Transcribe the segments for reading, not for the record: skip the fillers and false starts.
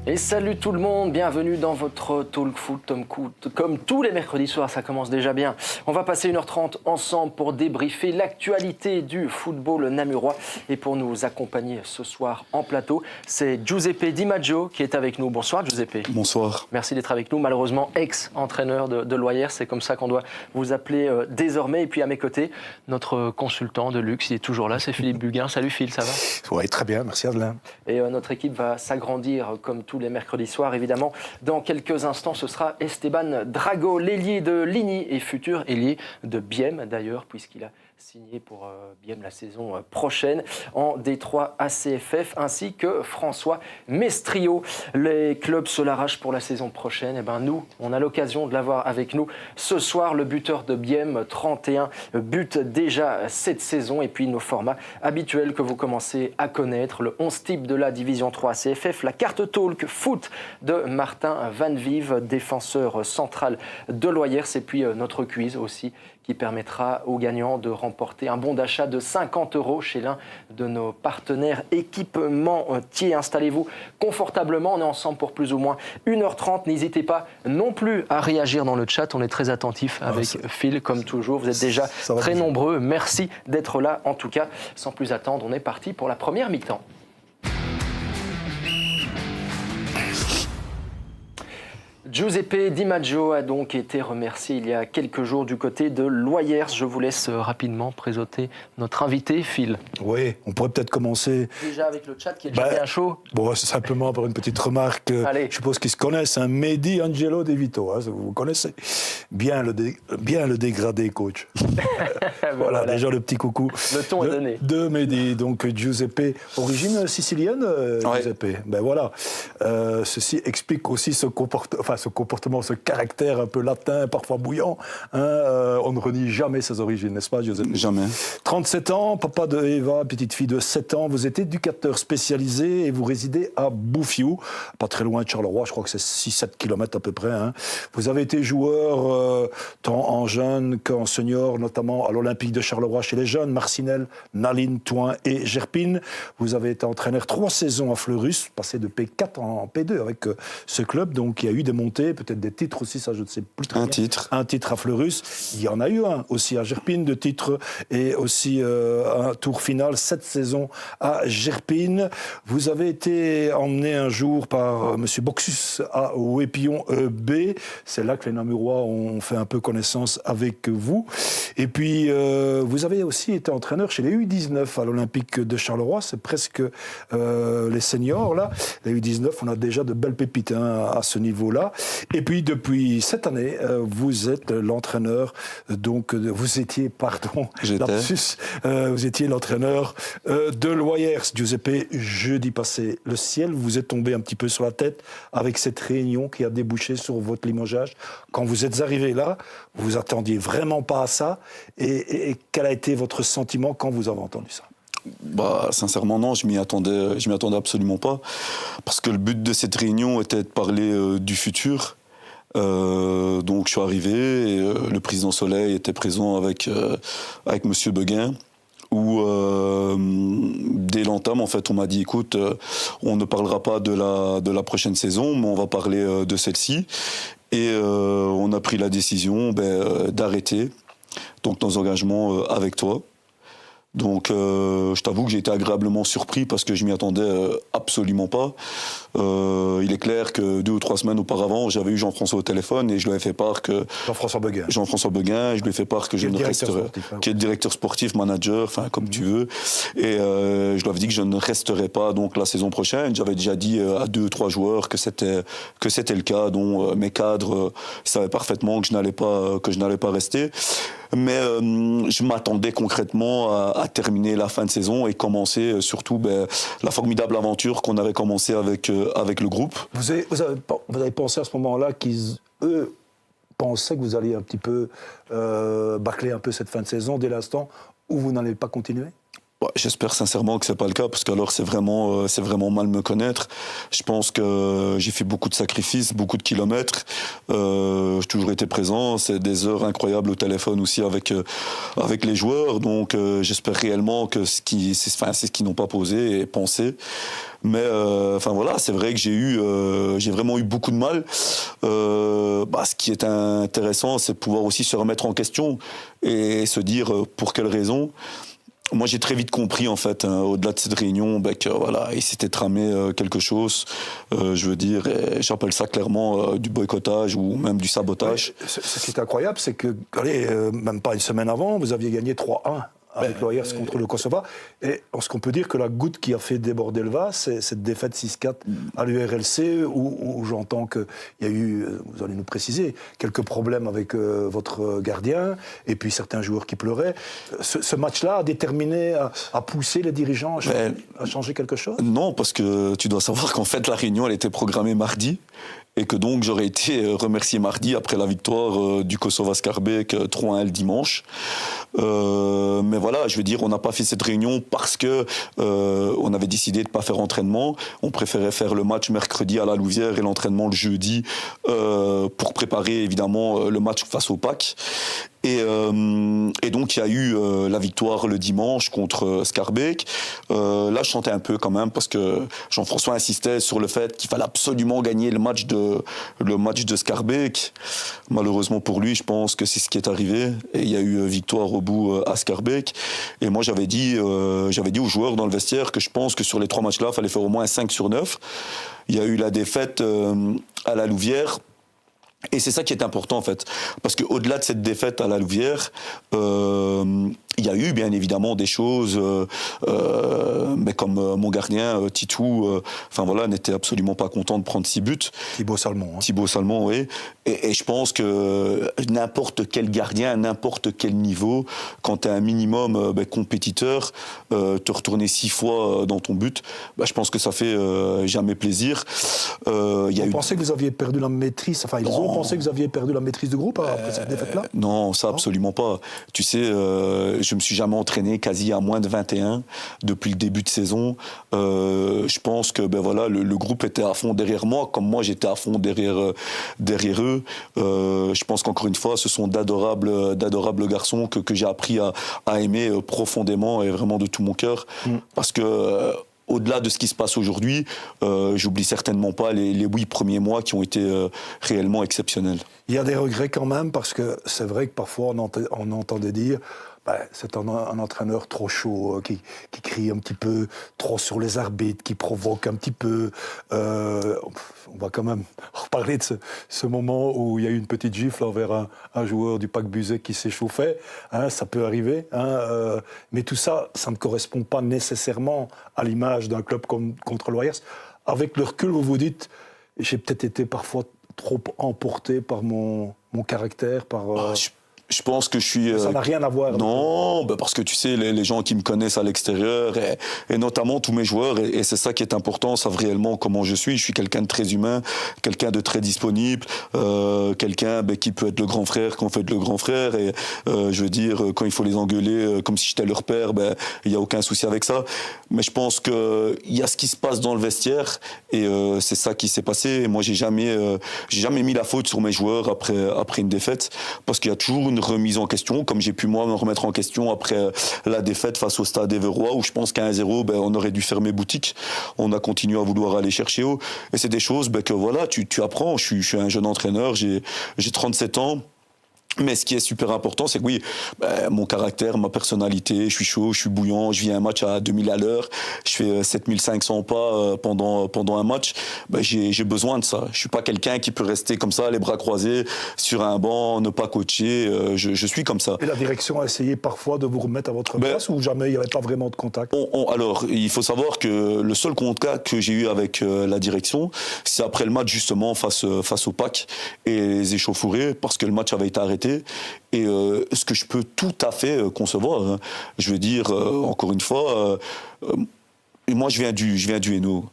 Et salut tout le monde, bienvenue dans votre Talk Foot comme tous les mercredis soirs, ça commence déjà bien. On va passer 1h30 ensemble pour débriefer l'actualité du football namurois. Et pour nous accompagner ce soir en plateau, c'est Giuseppe Di Maggio qui est avec nous. Bonsoir Giuseppe. Bonsoir. Merci d'être avec nous, malheureusement ex-entraîneur de Loyers, c'est comme ça qu'on doit vous appeler désormais. Et puis à mes côtés, notre consultant de luxe, il est toujours là, c'est Philippe Buguin. Salut Phil, ça va? Oui, très bien, merci Adelin. Et notre équipe va s'agrandir comme tous les mercredis soirs, évidemment. Dans quelques instants, ce sera Esteban Drago, l'ailier de Ligny et futur ailier de Bième, d'ailleurs, puisqu'il a signé pour Bième la saison prochaine en D3 ACFF, ainsi que François Mestrio. Les clubs se l'arrachent pour la saison prochaine. Et ben nous, on a l'occasion de l'avoir avec nous ce soir, le buteur de Bième, 31 buts déjà cette saison. Et puis nos formats habituels que vous commencez à connaître, le 11 type de la Division 3 ACFF, la carte Talk Foot de Martin Van Vive, défenseur central de Loyers, et puis notre quiz aussi, qui permettra aux gagnants de remporter un bon d'achat de 50 € chez l'un de nos partenaires équipementiers. Installez-vous confortablement, on est ensemble pour plus ou moins 1h30. N'hésitez pas non plus à réagir dans le chat, on est très attentifs avec Phil, comme toujours. Vous êtes déjà très nombreux, merci d'être là. En tout cas, sans plus attendre, on est parti pour la première mi-temps. Giuseppe Di Maggio a donc été remercié il y a quelques jours du côté de Loyers. Je vous laisse rapidement présenter notre invité, Phil. Oui, on pourrait peut-être commencer... Déjà avec le chat qui est déjà bien chaud. Bon, c'est simplement pour une petite remarque. Allez. Je suppose qu'ils se connaissent, hein, Mehdi Angelo De Vito, hein, vous connaissez. Bien le dégradé, coach. voilà, déjà le petit coucou. Le ton est donné. De Mehdi, donc Giuseppe, origine sicilienne, Giuseppe. Ben voilà, ceci explique aussi ce comportement, ce caractère un peu latin, parfois bouillant. Hein, on ne renie jamais ses origines, n'est-ce pas, Giuseppe? Jamais. 37 ans, papa de Eva, petite fille de 7 ans. Vous êtes éducateur spécialisé et vous résidez à Bouffiou, pas très loin de Charleroi, je crois que c'est 6-7 km à peu près. Hein. Vous avez été joueur tant en jeune qu'en senior, notamment à l'Olympique de Charleroi chez les jeunes, Marcinelle, Naline, Thoin et Gerpine. Vous avez été entraîneur 3 saisons à Fleurus, passé de P4 en P2 avec ce club, donc il y a eu des montées, peut-être des titres aussi, ça je ne sais plus très bien. Un titre à Fleurus. Il y en a eu un aussi à Gerpine, 2 titres, et aussi un tour final, 7 saisons à Gerpine. Vous avez été emmené un jour par M. Boxus à Wépillon B. C'est là que les Namurois ont fait un peu connaissance avec vous. Et puis, vous avez aussi été entraîneur chez les U19 à l'Olympique de Charleroi. C'est presque les seniors, là. Les U19, on a déjà de belles pépites hein, à ce niveau-là. Et puis, depuis cette année, vous êtes l'entraîneur, donc, vous étiez l'entraîneur de Loyers. Giuseppe, jeudi passé, le ciel vous est tombé un petit peu sur la tête avec cette réunion qui a débouché sur votre limogeage. Quand vous êtes arrivé là, vous attendiez vraiment pas à ça. Et quel a été votre sentiment quand vous avez entendu ça? Bah, sincèrement, non, je m'y attendais absolument pas. Parce que le but de cette réunion était de parler du futur. Donc je suis arrivé et le président Soleil était présent avec Monsieur Beguin. Où dès l'entame, en fait, on m'a dit, écoute, on ne parlera pas de la prochaine saison, mais on va parler de celle-ci. Et on a pris la décision d'arrêter donc nos engagements avec toi. Donc, je t'avoue que j'ai été agréablement surpris parce que je m'y attendais absolument pas. Il est clair que 2 ou 3 semaines auparavant, j'avais eu Jean-François au téléphone et je lui avais fait part que... Jean-François Beguin, je lui ai fait part que je ne resterais... Qui est directeur sportif, manager, enfin, comme tu veux. Et je lui avais dit que je ne resterais pas donc la saison prochaine. J'avais déjà dit à 2 ou 3 joueurs que c'était le cas, dont mes cadres savaient parfaitement que je n'allais pas rester. Mais je m'attendais concrètement à terminer la fin de saison et commencer surtout la formidable aventure qu'on avait commencée avec le groupe. Vous avez pensé à ce moment-là qu'ils, eux, pensaient que vous alliez un petit peu bâcler un peu cette fin de saison dès l'instant où vous n'allez pas continuer? J'espère sincèrement que c'est pas le cas, parce qu'alors c'est vraiment mal me connaître. Je pense que j'ai fait beaucoup de sacrifices, beaucoup de kilomètres. J'ai toujours été présent. C'est des heures incroyables au téléphone aussi avec les joueurs. Donc j'espère réellement que c'est ce qu'ils n'ont pas posé et pensé. Mais voilà, c'est vrai que j'ai vraiment eu beaucoup de mal. Ce qui est intéressant, c'est de pouvoir aussi se remettre en question et se dire pour quelles raisons. Moi, j'ai très vite compris, en fait, au-delà de cette réunion, que voilà, il s'était tramé quelque chose. Je veux dire, j'appelle ça clairement du boycottage ou même du sabotage. Ouais, ce qui est incroyable, c'est que, même pas une semaine avant, vous aviez gagné 3-1 avec l'ORS contre le Kosovo. Et ce qu'on peut dire que la goutte qui a fait déborder le vase, c'est cette défaite 6-4 à l'URLC, où j'entends qu'il y a eu, vous allez nous préciser, quelques problèmes avec votre gardien, et puis certains joueurs qui pleuraient. Ce match-là a déterminé à pousser les dirigeants à changer quelque chose? Non, parce que tu dois savoir qu'en fait, la réunion, elle était programmée mardi. Et que donc j'aurais été remercié mardi après la victoire du Kosovo Skarbek 3-1 le dimanche. Mais voilà, je veux dire, on n'a pas fait cette réunion parce que on avait décidé de ne pas faire entraînement. On préférait faire le match mercredi à la Louvière et l'entraînement le jeudi pour préparer évidemment le match face au PAC. Et donc il y a eu la victoire le dimanche contre Skarbek. Là je chantais un peu quand même parce que Jean-François insistait sur le fait qu'il fallait absolument gagner le match de Skarbek. Malheureusement pour lui, je pense que c'est ce qui est arrivé. Et il y a eu victoire au bout à Skarbek. Et moi j'avais dit aux joueurs dans le vestiaire que je pense que sur les 3 matchs-là, il fallait faire au moins 5 sur 9. Il y a eu la défaite à la Louvière. Et c'est ça qui est important en fait, parce qu'au-delà de cette défaite à la Louvière, il y a eu bien évidemment des choses, mais comme mon gardien Titou, n'était absolument pas content de prendre 6 buts. Thibaut Salmon. Thibaut Salmon, oui. Et je pense que n'importe quel gardien, à n'importe quel niveau, quand tu es un minimum compétiteur, te retourner 6 fois dans ton but, je pense que ça fait jamais plaisir. Vous pensez que vous aviez perdu la maîtrise, ils ont pensé que vous aviez perdu la maîtrise du groupe après cette défaite-là? Non, ça absolument pas. Tu sais, je me suis jamais entraîné quasi à moins de 21 depuis le début de saison. Je pense que le groupe était à fond derrière moi, comme moi j'étais à fond derrière eux. Je pense qu'encore une fois, ce sont d'adorables garçons que j'ai appris à aimer profondément et vraiment de tout mon cœur. Parce que au-delà de ce qui se passe aujourd'hui, j'oublie certainement pas les 8 premiers mois qui ont été réellement exceptionnels. Il y a des regrets quand même, parce que c'est vrai que parfois on entendait dire c'est un entraîneur trop chaud, qui crie un petit peu trop sur les arbitres, qui provoque un petit peu. On va quand même reparler de ce moment où il y a eu une petite gifle envers un joueur du PAC Buzet qui s'échauffait. Ça peut arriver. Mais tout ça, ça ne correspond pas nécessairement à l'image d'un club contre l'ORS. Avec le recul, vous vous dites, j'ai peut-être été parfois trop emporté par mon caractère, par... Je pense que je suis... Ça n'a rien à voir. Non, parce que tu sais, les gens qui me connaissent à l'extérieur, et notamment tous mes joueurs, et c'est ça qui est important, savent réellement comment je suis. Je suis quelqu'un de très humain, quelqu'un de très disponible, quelqu'un qui peut être le grand frère quand on fait être le grand frère, et je veux dire, quand il faut les engueuler comme si j'étais leur père, il n'y a aucun souci avec ça. Mais je pense qu'il y a ce qui se passe dans le vestiaire, et c'est ça qui s'est passé. Et moi, j'ai jamais mis la faute sur mes joueurs après une défaite, parce qu'il y a toujours une remise en question, comme j'ai pu moi me remettre en question après la défaite face au Stade Éverois, où je pense qu'à 1-0, on aurait dû fermer boutique. On a continué à vouloir aller chercher haut. Et c'est des choses que voilà, tu apprends. Je suis un jeune entraîneur, j'ai 37 ans. Mais ce qui est super important, c'est que oui, mon caractère, ma personnalité, je suis chaud, je suis bouillant, je vis un match à 2000 à l'heure, je fais 7500 pas pendant un match, j'ai besoin de ça. Je suis pas quelqu'un qui peut rester comme ça, les bras croisés, sur un banc, ne pas coacher, je suis comme ça. Et la direction a essayé parfois de vous remettre à votre place, ou jamais il n'y avait pas vraiment de contact? Alors, il faut savoir que le seul contact que j'ai eu avec la direction, c'est après le match justement face au PAC et les échauffourées, parce que le match avait été arrêté. Et ce que je peux tout à fait concevoir, je veux dire, encore une fois, Et moi, je viens du Hainaut.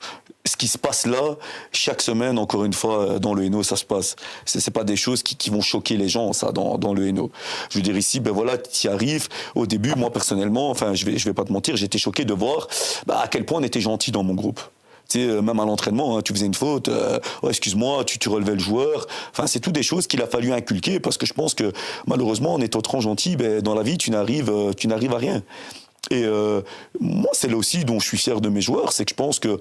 Ce qui se passe là, chaque semaine, encore une fois, dans le Hainaut, ça se passe. C'est pas des choses qui vont choquer les gens, ça, dans le Hainaut. Je veux dire, ici, ben voilà, tu y arrives. Au début, moi, personnellement, enfin, je vais pas te mentir, j'étais choqué de voir à quel point on était gentil dans mon groupe. Tu sais, même à l'entraînement, hein, tu faisais une faute, excuse-moi, tu relevais le joueur. Enfin, c'est tout des choses qu'il a fallu inculquer parce que je pense que, malheureusement, en étant trop gentil, ben, dans la vie, tu n'arrives à rien. Et moi, c'est là aussi dont je suis fier de mes joueurs, c'est que je pense que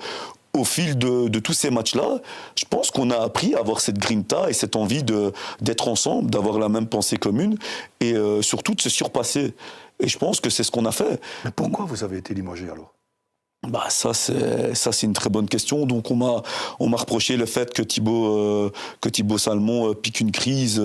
au fil de tous ces matchs-là, je pense qu'on a appris à avoir cette grinta et cette envie d'être ensemble, d'avoir la même pensée commune et surtout de se surpasser. Et je pense que c'est ce qu'on a fait. Mais pourquoi vous avez été limogé alors ? Bah ça c'est une très bonne question. Donc on m'a reproché le fait que Thibaut Salmon pique une crise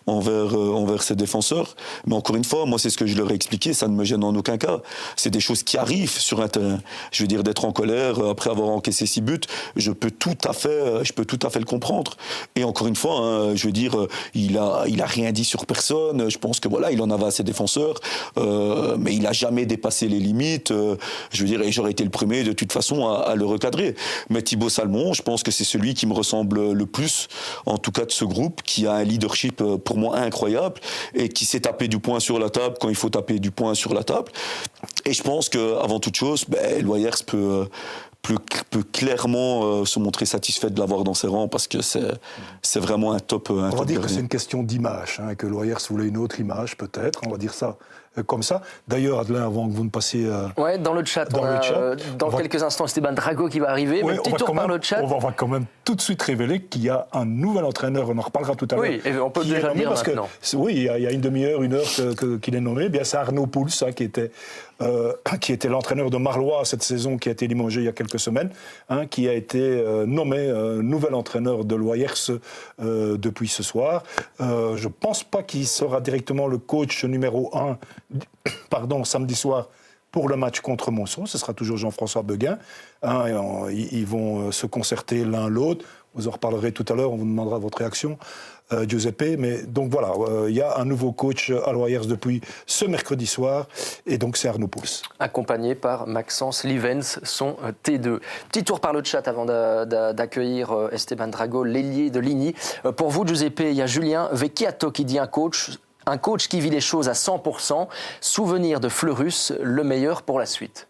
envers ses défenseurs. Mais encore une fois, moi c'est ce que je leur ai expliqué, ça ne me gêne en aucun cas. C'est des choses qui arrivent sur un terrain. Je veux dire, d'être en colère après avoir encaissé 6 buts, je peux tout à fait le comprendre. Et encore une fois, hein, je veux dire, il a rien dit sur personne. Je pense que voilà, il en avait à ses défenseurs, mais il a jamais dépassé les limites. Je veux dire, et j'aurais été le premier de toute façon à le recadrer. Mais Thibaut Salmon, je pense que c'est celui qui me ressemble le plus, en tout cas de ce groupe, qui a un leadership pour moi incroyable et qui sait taper du poing sur la table quand il faut taper du poing sur la table. Et je pense qu'avant toute chose, Loyers peut clairement se montrer satisfait de l'avoir dans ses rangs parce que c'est vraiment un top. On va dire que c'est une question d'image, hein, que Loyers voulait une autre image peut-être, on va dire ça comme ça. D'ailleurs, Adelin, avant que vous ne passiez... Ouais, dans le chat, dans quelques instants, Esteban Drago qui va arriver. Ouais, petit tour par le chat. On va quand même tout de suite révéler qu'il y a un nouvel entraîneur, on en reparlera tout à l'heure. Oui, et on peut déjà le dire maintenant. Oui, il y a une demi-heure, une heure qu'il est nommé. Eh bien, c'est Arnaud Pouls, hein, qui était l'entraîneur de Marlois cette saison, qui a été limogé il y a quelques semaines, hein, qui a été nommé nouvel entraîneur de Loyers depuis ce soir. Je ne pense pas qu'il sera directement le coach numéro 1 samedi soir pour le match contre Monceau. Ce sera toujours Jean-François Beguin. Hein, ils vont se concerter l'un l'autre. Vous en reparlerez tout à l'heure, on vous demandera votre réaction, Giuseppe. Mais donc voilà, il y a un nouveau coach à Loyers depuis ce mercredi soir, et donc c'est Arnaud Pouls. Accompagné par Maxence Livens, son T2. Petit tour par le chat avant d'accueillir Esteban Drago, l'ailier de Ligny. Pour vous, Giuseppe, il y a Julien Vecchiato qui dit un coach qui vit les choses à 100%, souvenir de Fleurus, le meilleur pour la suite.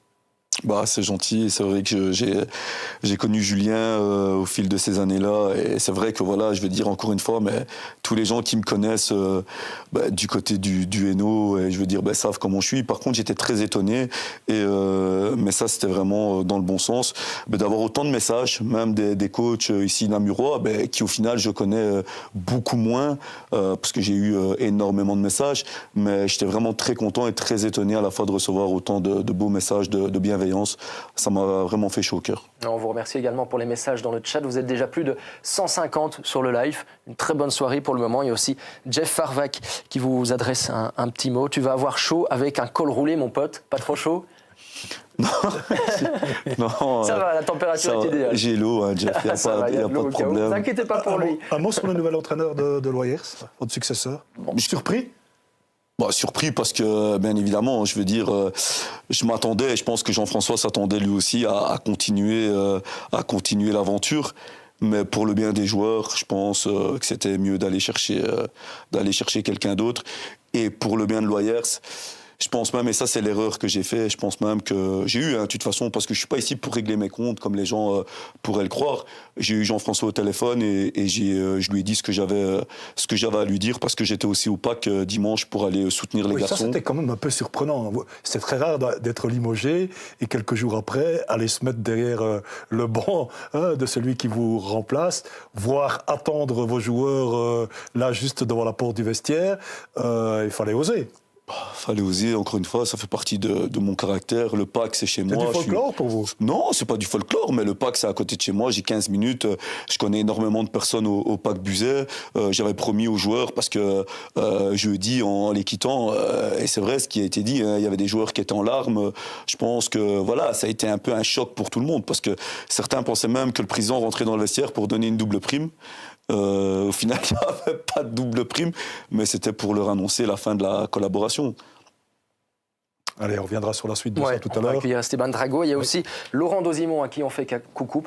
Bah, c'est gentil, c'est vrai que j'ai connu Julien au fil de ces années-là, et c'est vrai que voilà, je vais dire encore une fois, mais tous les gens qui me connaissent du côté du Hainaut, et je veux dire, savent comment je suis. Par contre, j'étais très étonné, mais ça c'était vraiment dans le bon sens, d'avoir autant de messages, même des coachs ici namurois, qui au final je connais beaucoup moins, parce que j'ai eu énormément de messages, mais j'étais vraiment très content et très étonné à la fois de recevoir autant de beaux messages de bienveillance. Ça m'a vraiment fait chaud au cœur. On vous remercie également pour les messages dans le chat. Vous êtes déjà plus de 150 sur le live. Une très bonne soirée pour le moment. Il y a aussi Jeff Farvac qui vous adresse un petit mot. Tu vas avoir chaud avec un col roulé, mon pote. Pas trop chaud? Non, ça va, la température est idéale. J'ai l'eau, hein, Jeff, il n'y a pas de problème. Ne vous inquiétez pas pour lui. Un mot sur le nouvel entraîneur de Loyers, votre successeur. Surpris? Surpris parce que, bien évidemment, je veux dire, je m'attendais, je pense que Jean-François s'attendait lui aussi à continuer l'aventure. Mais pour le bien des joueurs, je pense que c'était mieux d'aller chercher quelqu'un d'autre. Et pour le bien de Loyers, je pense même, et ça c'est l'erreur que j'ai fait, je pense même que j'ai eu, de toute façon, parce que je suis pas ici pour régler mes comptes comme les gens pourraient le croire. J'ai eu Jean-François au téléphone et je lui ai dit ce que j'avais à lui dire, parce que j'étais aussi au PAC dimanche pour aller soutenir les garçons. Ça c'était quand même un peu surprenant. C'est très rare d'être limogé et quelques jours après aller se mettre derrière le banc de celui qui vous remplace, voire attendre vos joueurs là juste devant la porte du vestiaire. Il fallait oser. Fallait oser, encore une fois, ça fait partie de mon caractère. Le PAC, c'est chez moi. C'est du folklore pour vous? Non, c'est pas du folklore, mais le PAC, c'est à côté de chez moi. J'ai 15 minutes. Je connais énormément de personnes au PAC Buzet. J'avais promis aux joueurs, parce que jeudi, en les quittant, et c'est vrai ce qui a été dit, il y avait des joueurs qui étaient en larmes. Je pense que voilà, ça a été un peu un choc pour tout le monde, parce que certains pensaient même que le président rentrait dans le vestiaire pour donner une double prime. Au final, il n'y avait pas de double prime, mais c'était pour leur annoncer la fin de la collaboration. Allez, on reviendra sur la suite de ça tout à On va l'heure. accueillir Esteban Drago. Il y a aussi Laurent Dozimon, à qui on fait coucou,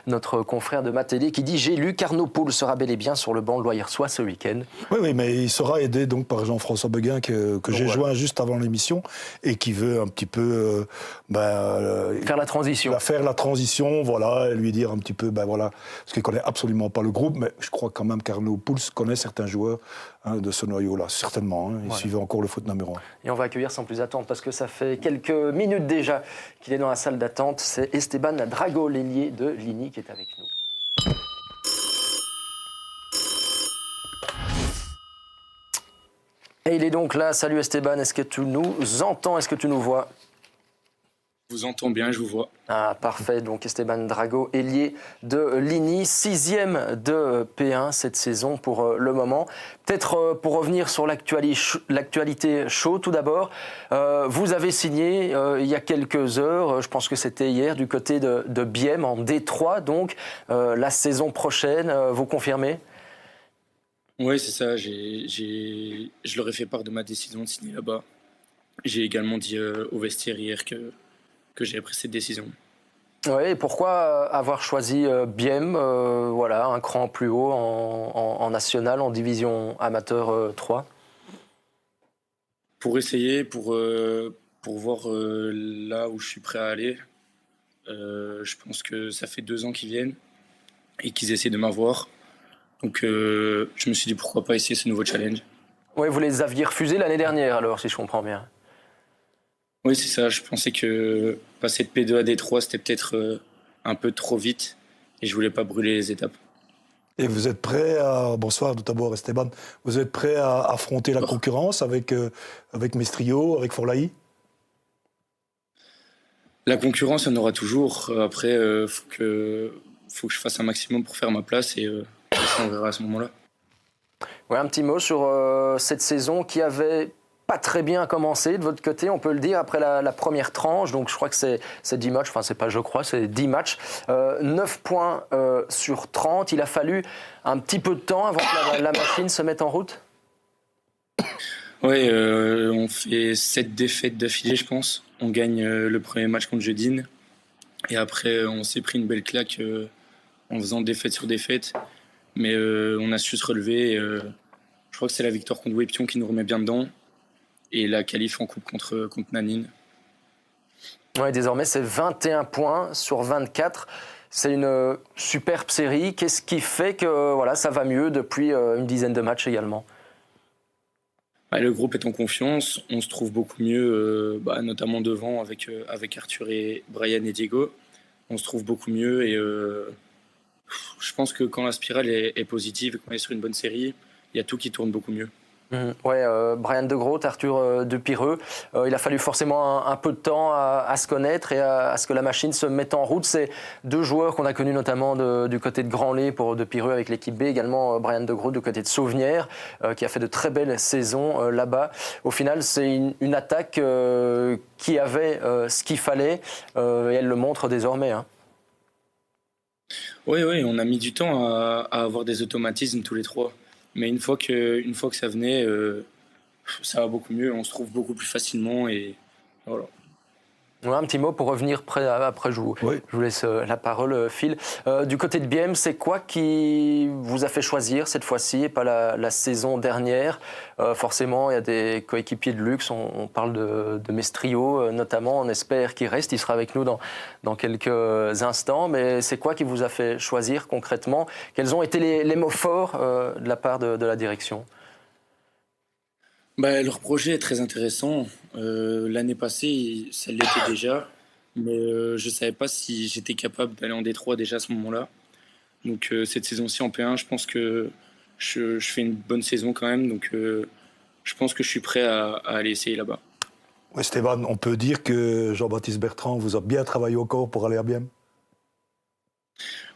notre confrère de Matélé, qui dit « J'ai lu qu'Arnaud Poul sera bel et bien sur le banc Loyersois ce week-end ». Oui, mais il sera aidé donc par Jean-François Beguin que j'ai joint juste avant l'émission et qui veut un petit peu faire la transition. Faire la transition, voilà, et lui dire un petit peu, voilà, parce qu'il connaît absolument pas le groupe, mais je crois quand même qu'Arnaud Poul connaît certains joueurs de ce noyau-là, certainement. Il suivait encore le foot numéro 1. Et on va accueillir sans plus attendre, parce que ça fait quelques minutes déjà qu'il est dans la salle d'attente. C'est Esteban Drago, l'ailier de Ligny, qui est avec nous. Et il est donc là. Salut Esteban, est-ce que tu nous entends? Est-ce que tu nous vois? Je vous entends bien, je vous vois. Ah, parfait. Donc Esteban Drago, ailier de Ligny, 6e de P1 cette saison pour le moment. Peut-être pour revenir sur l'actualité chaude tout d'abord. Vous avez signé il y a quelques heures, je pense que c'était hier, du côté de Bième en D3. Donc la saison prochaine, vous confirmez? Oui, c'est ça. Je leur ai fait part de ma décision de signer là-bas. J'ai également dit au vestiaire hier que j'avais pris cette décision. Oui, et pourquoi avoir choisi Bième, un cran plus haut en national, en division amateur 3? Pour essayer, pour voir là où je suis prêt à aller. Je pense que ça fait 2 ans qu'ils viennent et qu'ils essaient de m'avoir. Donc je me suis dit pourquoi pas essayer ce nouveau challenge. Oui, vous les aviez refusés l'année dernière alors, si je comprends bien. Oui, c'est ça. Je pensais que passer de P2 à D3, c'était peut-être un peu trop vite et je voulais pas brûler les étapes. Et vous êtes prêt à... Bonsoir tout d'abord Esteban. Vous êtes prêt à affronter la concurrence avec Mestrio, avec Forlaï? La concurrence, il y en aura toujours. Après, faut que je fasse un maximum pour faire ma place et ça, on verra à ce moment-là. Ouais, un petit mot sur cette saison qui avait pas très bien commencé de votre côté, on peut le dire, après la première tranche. Donc je crois que c'est 10 matchs, enfin c'est pas je crois, c'est 10 matchs. 9 points sur 30. Il a fallu un petit peu de temps avant que la machine se mette en route? Oui, on fait 7 défaites d'affilée, je pense. On gagne le premier match contre Jeudine. Et après, on s'est pris une belle claque en faisant défaite sur défaite. Mais on a su se relever. Je crois que c'est la victoire contre Wépion qui nous remet bien dedans. Et la qualif en coupe contre Nanine. Ouais, désormais, c'est 21 points sur 24. C'est une superbe série. Qu'est-ce qui fait que ça va mieux depuis une dizaine de matchs également? Le groupe est en confiance. On se trouve beaucoup mieux, notamment devant avec Arthur et Brian et Diego. On se trouve beaucoup mieux et je pense que quand la spirale est positive et qu'on est sur une bonne série, il y a tout qui tourne beaucoup mieux. Brian De Groot, Arthur De Pireux, il a fallu forcément un peu de temps à se connaître et à ce que la machine se mette en route. C'est 2 joueurs qu'on a connus notamment du côté de Grandlay pour De Pireux avec l'équipe B, également Brian De Groot du côté de Sauvenière, qui a fait de très belles saisons là-bas. Au final, c'est une attaque qui avait ce qu'il fallait et elle le montre désormais. Oui, on a mis du temps à avoir des automatismes tous les 3. Mais une fois que ça venait, ça va beaucoup mieux. On se trouve beaucoup plus facilement et voilà. Un petit mot pour revenir après je vous laisse la parole, Phil. Du côté de Bième, c'est quoi qui vous a fait choisir cette fois-ci et pas la saison dernière? Forcément, il y a des coéquipiers de luxe. On parle de Mestrio notamment. On espère qu'il reste. Il sera avec nous dans quelques instants. Mais c'est quoi qui vous a fait choisir concrètement? Quels ont été les mots forts de la part de la direction? Leur projet est très intéressant. L'année passée, ça l'était déjà, mais je ne savais pas si j'étais capable d'aller en D3 déjà à ce moment-là. Donc cette saison-ci en P1, je pense que je fais une bonne saison quand même. Donc je pense que je suis prêt à aller essayer là-bas. Ouais, Stéphane, on peut dire que Jean-Baptiste Bertrand vous a bien travaillé au corps pour aller à Bième?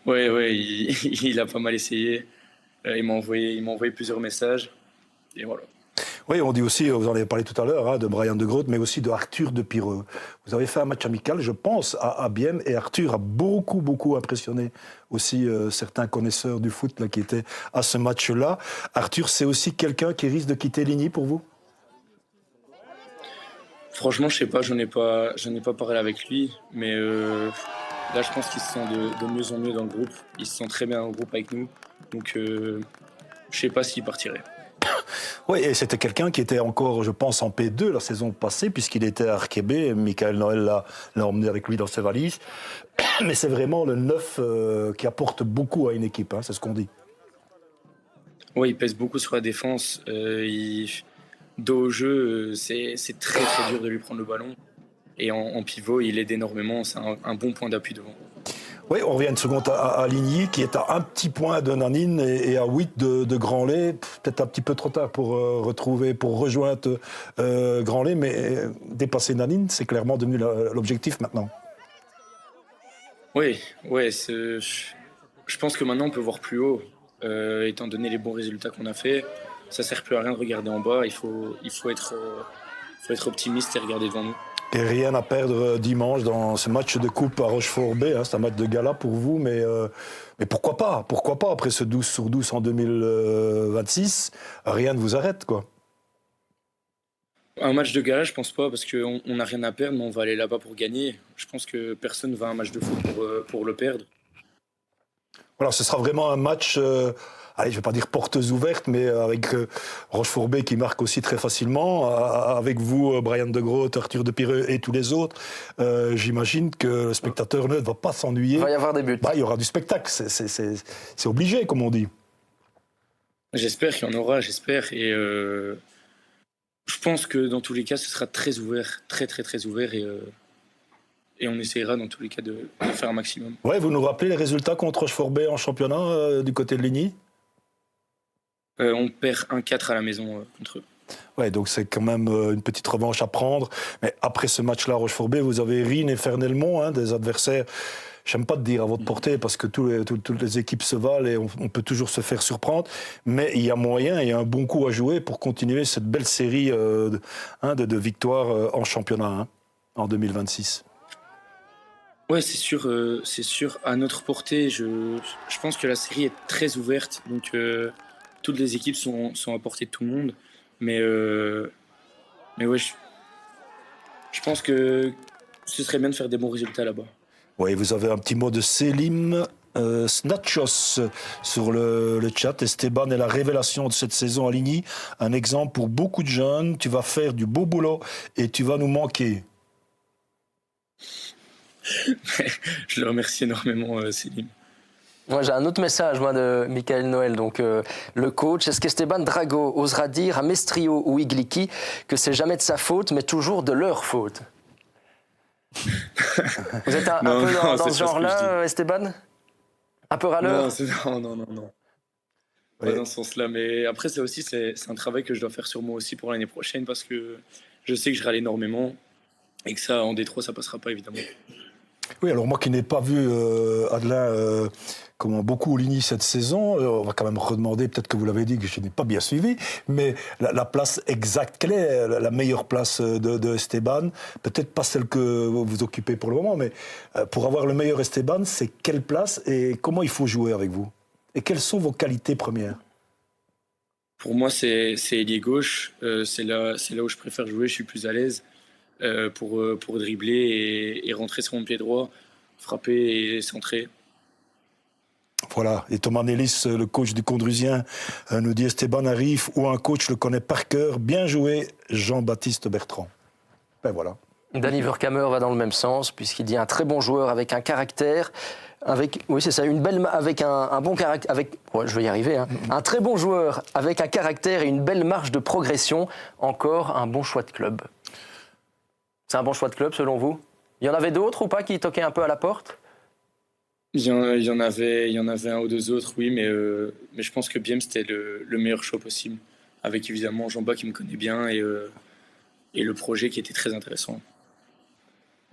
Oui, il a pas mal essayé. Il m'a envoyé plusieurs messages. Et voilà. Oui, on dit aussi, vous en avez parlé tout à l'heure, de Brian De Groot, mais aussi de Arthur De Pireux. Vous avez fait un match amical, je pense, à Bième, et Arthur a beaucoup impressionné aussi certains connaisseurs du foot là, qui étaient à ce match-là. Arthur, c'est aussi quelqu'un qui risque de quitter Ligny pour vous? Franchement, je sais pas, j'en ai pas parlé avec lui, mais là, je pense qu'il se sent de mieux en mieux dans le groupe. Il se sent très bien dans le groupe avec nous, donc je sais pas s'il partirait. Oui, et c'était quelqu'un qui était encore, je pense, en P2 la saison passée, puisqu'il était à Arkebe. Michael Noël l'a emmené avec lui dans ses valises. Mais c'est vraiment le 9 qui apporte beaucoup à une équipe, hein, c'est ce qu'on dit. Ouais, il pèse beaucoup sur la défense. Dos au jeu, c'est très très dur de lui prendre le ballon. Et en pivot, il aide énormément. C'est un bon point d'appui devant. Oui, on revient une seconde à Ligny, qui est à un petit point de Nanine et à 8 de Grandlay. Peut-être un petit peu trop tard pour rejoindre Grandlay, mais dépasser Nanine, c'est clairement devenu l'objectif maintenant. Oui, ouais, je pense que maintenant on peut voir plus haut, étant donné les bons résultats qu'on a fait. Ça sert plus à rien de regarder en bas. Il faut être optimiste et regarder devant nous. Et rien à perdre dimanche dans ce match de coupe à Rochefort-B. Hein, c'est un match de gala pour vous, mais pourquoi pas? Pourquoi pas après ce 12/12 en 2026? Rien ne vous arrête, quoi. Un match de gala, je pense pas, parce qu'on n'a rien à perdre, mais on va aller là-bas pour gagner. Je pense que personne va à un match de foot pour le perdre. Voilà, ce sera vraiment un match, allez, je ne vais pas dire portes ouvertes, mais avec Rochefort-B qui marque aussi très facilement, avec vous, Brian de Groot, Arthur de Pireux et tous les autres. J'imagine que le spectateur ne va pas s'ennuyer. Il va y avoir des buts. Bah, il y aura du spectacle, c'est obligé, comme on dit. J'espère qu'il y en aura, j'espère. Et je pense que dans tous les cas, ce sera très ouvert, très très très ouvert. Et on essaiera dans tous les cas de faire un maximum. Ouais, vous nous rappelez les résultats contre Rochefort-B en championnat du côté de Ligny? On perd 1-4 à la maison contre eux. Ouais, donc c'est quand même une petite revanche à prendre. Mais après ce match-là, Rochefort-B, vous avez Rennes et Fernelmont, hein, des adversaires, j'aime pas te dire à votre portée, parce que toutes les équipes se valent et on peut toujours se faire surprendre. Mais il y a moyen, il y a un bon coup à jouer pour continuer cette belle série de victoires en championnat en 2026. Ouais, c'est sûr. À notre portée, je pense que la série est très ouverte. Donc, toutes les équipes sont à portée de tout le monde. Mais ouais, je pense que ce serait bien de faire des bons résultats là-bas. Oui, vous avez un petit mot de Selim Snatchos sur le chat. Esteban est la révélation de cette saison à Ligny. Un exemple pour beaucoup de jeunes. Tu vas faire du beau boulot et tu vas nous manquer. Je le remercie énormément, Céline. Moi, j'ai un autre message de Michael Noël, donc le coach. Est-ce qu'Esteban Drago osera dire à Mestrio ou Igliki que c'est jamais de sa faute, mais toujours de leur faute? Vous êtes un peu dans ce genre-là, Esteban? Un peu râleur? Non. Pas dans ce sens-là. Mais après, c'est un travail que je dois faire sur moi aussi pour l'année prochaine, parce que je sais que je râle énormément et que ça, en D3, ça passera pas, évidemment. Oui, alors moi qui n'ai pas vu Adelin comment beaucoup Ligny cette saison, on va quand même redemander, peut-être que vous l'avez dit, que je n'ai pas bien suivi, mais la place exacte, quelle est la meilleure place de Esteban? Peut-être pas celle que vous occupez pour le moment, mais pour avoir le meilleur Esteban, c'est quelle place et comment il faut jouer avec vous? Et quelles sont vos qualités premières? Pour moi, c'est ailier gauche. C'est là où je préfère jouer, je suis plus à l'aise. Pour dribbler et rentrer sur mon pied droit, frapper et centrer. Voilà, et Thomas Nélis, le coach du Condrusien, nous dit Esteban arrive où un coach le connaît par cœur. Bien joué, Jean-Baptiste Bertrand. Ben voilà. Danny Verkamer va dans le même sens, puisqu'il dit un très bon joueur avec un caractère, oui c'est ça, avec un bon caractère, je vais y arriver, un très bon joueur avec un caractère et une belle marge de progression, encore un bon choix de club. C'est un bon choix de club, selon vous? Il y en avait d'autres ou pas qui toquaient un peu à la porte? Il y en avait un ou deux autres, oui, mais je pense que Biem, c'était le meilleur choix possible. Avec évidemment Jean-Baptiste qui me connaît bien et le projet qui était très intéressant.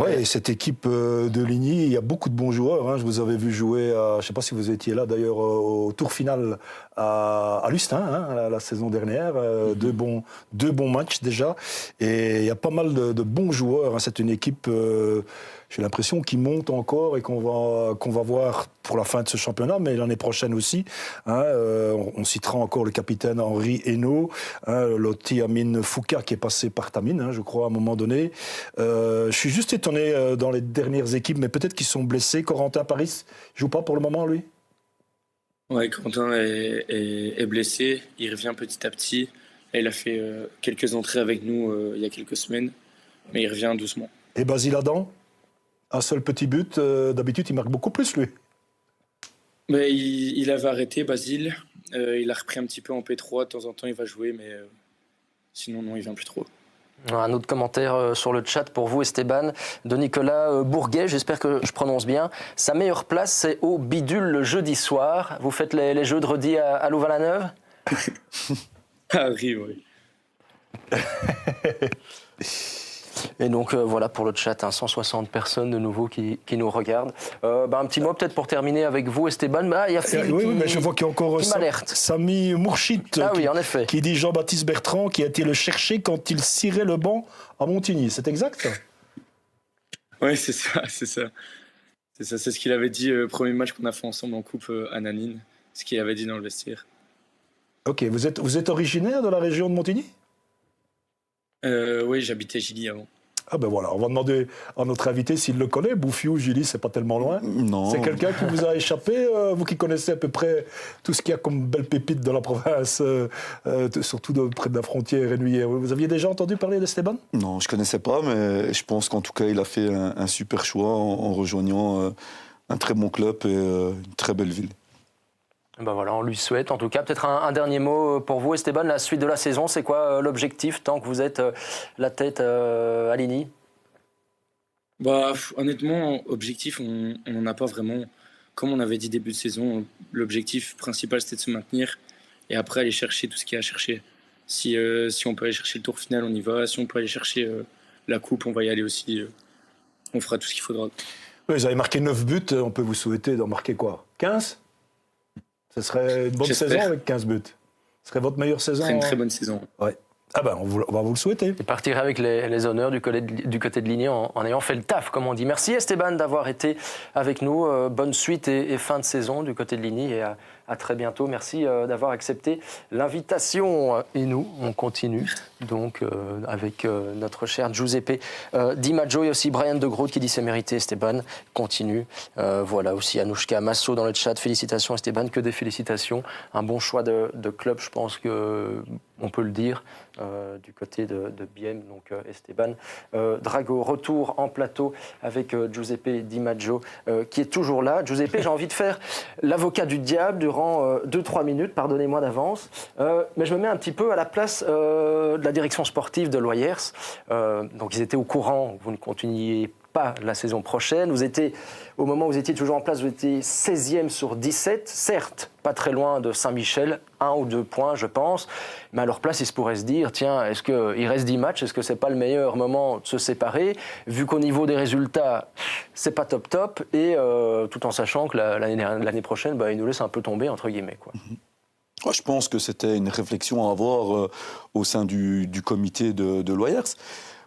Oui, et cette équipe de Ligny, il y a beaucoup de bons joueurs. Je vous avais vu jouer, je ne sais pas si vous étiez là d'ailleurs, au tour final à Lustin, la saison dernière. Deux bons matchs déjà. Et il y a pas mal de bons joueurs. C'est une équipe, j'ai l'impression, qui monte encore et qu'on va voir pour la fin de ce championnat, mais l'année prochaine aussi. On citera encore le capitaine Henri Hainaut, Loti Amine Fouka qui est passé par Tamine, je crois, à un moment donné. Je suis juste étonné dans les dernières équipes, mais peut-être qu'ils sont blessés. Corentin Paris joue pas pour le moment, lui? Ouais, Corentin est blessé. Il revient petit à petit. Et il a fait quelques entrées avec nous il y a quelques semaines, mais il revient doucement. Et Basile Adam? Un seul petit but. D'habitude, il marque beaucoup plus, lui. Mais il avait arrêté, Basile. Il a repris un petit peu en P3. De temps en temps, il va jouer, mais sinon, non, il vient plus trop. Un autre commentaire sur le chat pour vous, Esteban, de Nicolas Bourguet, j'espère que je prononce bien. Sa meilleure place, c'est au Bidule le jeudi soir. Vous faites les jeux de redis à Louvain-la-Neuve? Ah oui. Et donc voilà pour le chat, 160 personnes de nouveau qui nous regardent. Un petit mot peut-être pour terminer avec vous, Esteban. Il y a Phil oui, mais je vois qu'il y a encore Sami Mourchit qui dit Jean-Baptiste Bertrand qui a été le chercher quand il cirait le banc à Montigny. C'est exact? Oui, c'est ça. C'est ce qu'il avait dit premier match qu'on a fait ensemble en coupe à Nanine. Ce qu'il avait dit dans le vestiaire. Ok, vous êtes originaire de la région de Montigny? Oui, j'habitais Gilly avant. Ah ben voilà, on va demander à notre invité s'il le connaît. Bouffiou, Gilly, c'est pas tellement loin. Non. C'est quelqu'un qui vous a échappé, vous qui connaissez à peu près tout ce qu'il y a comme belle pépite dans la province, surtout près de la frontière Renouillère. Vous aviez déjà entendu parler d'Esteban? Non, je connaissais pas, mais je pense qu'en tout cas, il a fait un super choix en rejoignant un très bon club et une très belle ville. Voilà, on lui souhaite. En tout cas, peut-être un dernier mot pour vous, Esteban. La suite de la saison, c'est quoi l'objectif tant que vous êtes la tête à Ligny? Honnêtement, objectif, on n'en a pas vraiment. Comme on avait dit début de saison, l'objectif principal, c'était de se maintenir et après aller chercher tout ce qu'il y a à chercher. Si on peut aller chercher le tour final, on y va. Si on peut aller chercher la coupe, on va y aller aussi. On fera tout ce qu'il faudra. Oui, vous avez marqué 9 buts. On peut vous souhaiter d'en marquer quoi? 15? Ce serait une bonne saison avec 15 buts. Ce serait votre meilleure saison? Ce serait une très bonne saison. Ouais. Ah on va vous le souhaiter. Et partir avec les honneurs du côté de Ligny en ayant fait le taf, comme on dit. Merci Esteban d'avoir été avec nous. Bonne suite et fin de saison du côté de Ligny et à très bientôt. Merci d'avoir accepté l'invitation. Et nous, on continue donc avec notre cher Giuseppe Di Maggio et aussi Brian de Groot qui dit c'est mérité, Esteban. Continue. Voilà aussi Anouchka Masso dans le chat. Félicitations Esteban, que des félicitations. Un bon choix de club, je pense qu'on peut le dire. Du côté de Biem, donc Esteban Drago. Retour en plateau avec Giuseppe Di Maggio qui est toujours là. Giuseppe, j'ai envie de faire l'avocat du diable durant 2-3 minutes, pardonnez-moi d'avance, mais je me mets un petit peu à la place de la direction sportive de l'Oyers. Donc ils étaient au courant, vous ne continuiez pas la saison prochaine. Au moment où vous étiez toujours en place, vous étiez 16e sur 17, certes, pas très loin de Saint-Michel, 1 ou 2 points, je pense. Mais à leur place, ils se pourraient se dire, tiens, est-ce qu'il reste 10 matchs, est-ce que c'est pas le meilleur moment de se séparer, vu qu'au niveau des résultats, c'est pas top, et tout en sachant que l'année prochaine, ils nous laissent un peu tomber, entre guillemets, quoi. Je pense que c'était une réflexion à avoir au sein du comité de l'Oyers.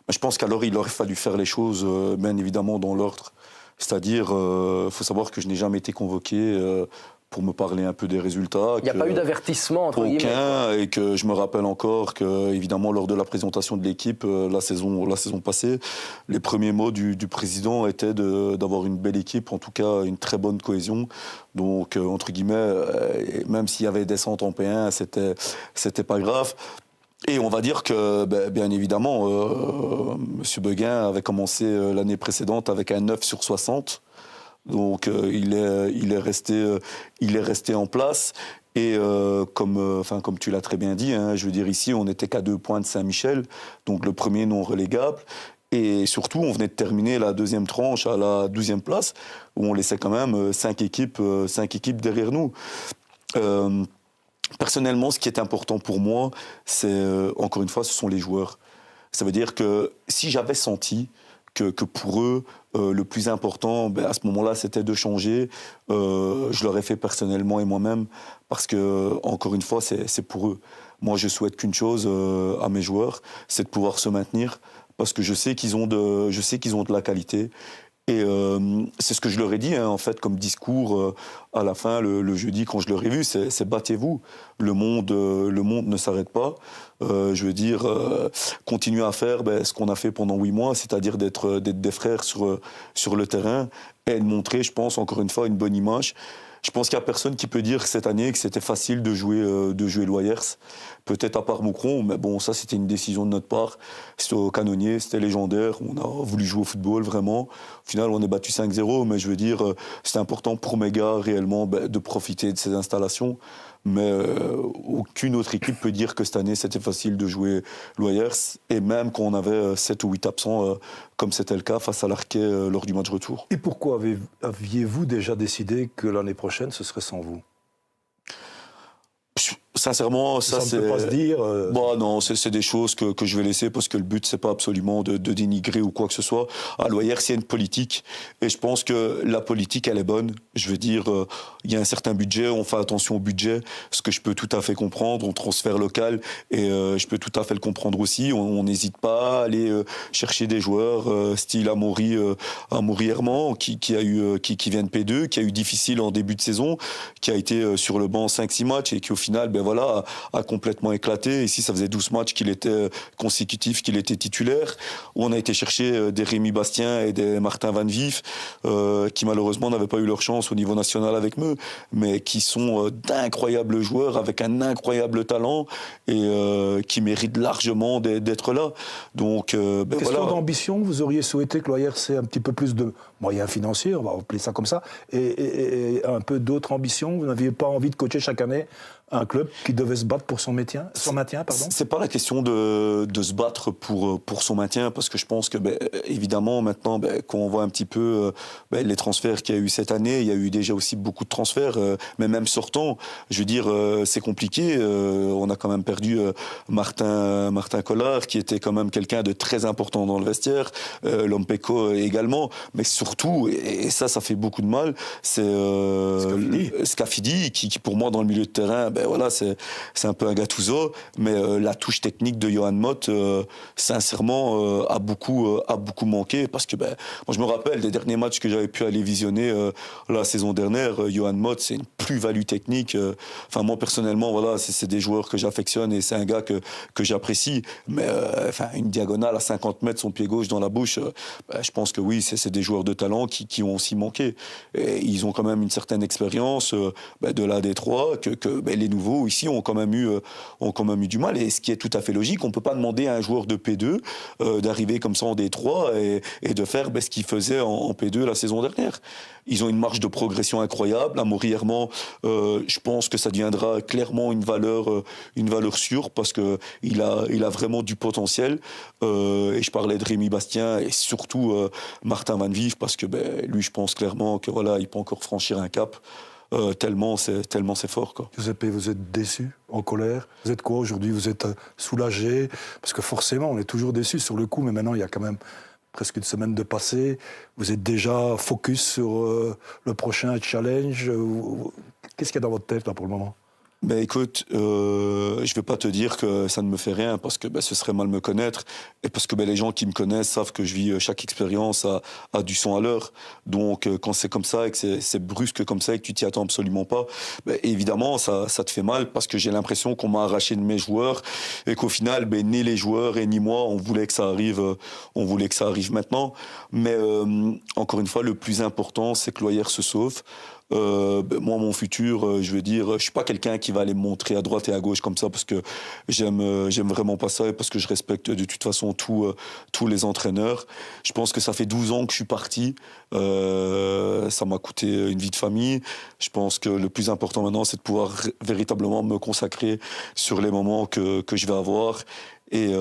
Je pense qu'alors, il aurait fallu faire les choses, bien évidemment, dans l'ordre. C'est-à-dire, faut savoir que je n'ai jamais été convoqué pour me parler un peu des résultats. Il n'y a pas eu d'avertissement, entre guillemets. Aucun, et que je me rappelle encore que, évidemment, lors de la présentation de l'équipe, la saison passée, les premiers mots du président étaient d'avoir une belle équipe, en tout cas une très bonne cohésion. Donc, entre guillemets, même s'il y avait descente en P1, c'était pas grave. Et on va dire que, bien évidemment, M. Beguin avait commencé l'année précédente avec un 9 sur 60. Donc, il est resté en place. Et comme tu l'as très bien dit, je veux dire, ici, on n'était qu'à 2 points de Saint-Michel, donc le premier non relégable. Et surtout, on venait de terminer la deuxième tranche à la 12e place, où on laissait quand même 5 équipes derrière nous. Personnellement, ce qui est important pour moi, c'est, encore une fois, ce sont les joueurs. Ça veut dire que si j'avais senti que pour eux, le plus important, à ce moment-là, c'était de changer. Je l'aurais fait personnellement et moi-même, parce que, encore une fois, c'est pour eux. Moi, je souhaite qu'une chose à mes joueurs, c'est de pouvoir se maintenir, parce que je sais qu'ils ont de la qualité. Et c'est ce que je leur ai dit, en fait, comme discours à la fin, le jeudi, quand je leur ai vu, c'est battez-vous. Le monde ne s'arrête pas. Je veux dire, continuer à faire ce qu'on a fait pendant 8 mois, c'est-à-dire d'être des frères sur le terrain et de montrer, je pense, encore une fois, une bonne image. Je pense qu'il n'y a personne qui peut dire cette année que c'était facile de jouer Loyers. Peut-être à part Moucron, mais bon, ça c'était une décision de notre part. C'était au canonnier, c'était légendaire. On a voulu jouer au football, vraiment. Au final, on est battu 5-0, mais je veux dire, c'était important pour mes gars, réellement, de profiter de ces installations. Mais aucune autre équipe peut dire que cette année, c'était facile de jouer Loyers. Et même quand on avait 7 ou 8 absents, comme c'était le cas face à l'Arquet lors du match retour. Et pourquoi aviez-vous déjà décidé que l'année prochaine, ce serait sans vous ? Sincèrement, ça ne peut pas se dire. Non, c'est des choses que je vais laisser, parce que le but, c'est pas absolument de dénigrer ou quoi que ce soit. À Loyers, il y a une politique, et je pense que la politique, elle est bonne. Je veux dire, il y a un certain budget, on fait attention au budget, ce que je peux tout à fait comprendre, on transfère local, et je peux tout à fait le comprendre aussi. On n'hésite pas à aller chercher des joueurs, style Amaury Herman, qui vient de P2, qui a eu difficile en début de saison, qui a été sur le banc 5-6 matchs, et qui au final, a complètement éclaté. Ici, ça faisait 12 matchs qu'il était consécutif, qu'il était titulaire. On a été chercher des Rémi Bastien et des Martin Van Vif, qui malheureusement n'avaient pas eu leur chance au niveau national avec nous, mais qui sont d'incroyables joueurs avec un incroyable talent et qui méritent largement d'être là. Donc, question d'ambition, vous auriez souhaité que Loyers ait un petit peu plus de moyens financiers, on va appeler ça comme ça, et un peu d'autres ambitions. Vous n'aviez pas envie de coacher chaque année un club qui devait se battre pour son maintien, C'est pas la question de se battre pour son maintien, parce que je pense que, évidemment, maintenant, quand on voit un petit peu les transferts qu'il y a eu cette année, il y a eu déjà aussi beaucoup de transferts, mais même sortant, je veux dire, c'est compliqué. On a quand même perdu Martin Collard, qui était quand même quelqu'un de très important dans le vestiaire, Lompeco également, mais surtout, et ça fait beaucoup de mal, c'est Scafidi, qui pour moi, dans le milieu de terrain, c'est un peu un Gattuso, mais la touche technique de Johan Mott, sincèrement, a beaucoup manqué, parce que moi je me rappelle des derniers matchs que j'avais pu aller visionner la saison dernière. Johan Mott, c'est une plus-value technique. Moi personnellement, c'est des joueurs que j'affectionne, et c'est un gars que j'apprécie, mais une diagonale à 50 mètres, son pied gauche dans la bouche, je pense que oui, c'est des joueurs de talent qui ont aussi manqué. Et ils ont quand même une certaine expérience de la D3 que les nouveaux ici ont quand même eu du mal, et ce qui est tout à fait logique. On ne peut pas demander à un joueur de P2 d'arriver comme ça en D3 et de faire ce qu'il faisait en P2 la saison dernière. Ils ont une marge de progression incroyable. Amaury Herman, je pense que ça deviendra clairement une valeur sûre, parce que il a vraiment du potentiel. Et je parlais de Rémi Bastien et surtout Martin Van Vif, parce que lui, je pense clairement que il peut encore franchir un cap. Tellement c'est fort, quoi. Giuseppe, vous êtes déçu, en colère? Vous êtes quoi aujourd'hui? Vous êtes soulagé? Parce que forcément, on est toujours déçu sur le coup, mais maintenant, il y a quand même presque une semaine de passé. Vous êtes déjà focus sur le prochain challenge. Qu'est-ce qu'il y a dans votre tête, là, pour le moment? Écoute, je vais pas te dire que ça ne me fait rien, parce que ce serait mal me connaître, et parce que les gens qui me connaissent savent que je vis chaque expérience à du 100 à l'heure. Donc quand c'est comme ça et que c'est brusque comme ça et que tu t'y attends absolument pas, évidemment ça te fait mal, parce que j'ai l'impression qu'on m'a arraché de mes joueurs, et qu'au final ni les joueurs et ni moi on voulait que ça arrive maintenant. Mais encore une fois, le plus important, c'est que Loyers se sauve. Moi, mon futur, je veux dire, je suis pas quelqu'un qui va aller me montrer à droite et à gauche comme ça, parce que j'aime vraiment pas ça, et parce que je respecte de toute façon tous les entraîneurs. Je pense que ça fait 12 ans que je suis parti. Ça m'a coûté une vie de famille. Je pense que le plus important maintenant, c'est de pouvoir véritablement me consacrer sur les moments que je vais avoir. et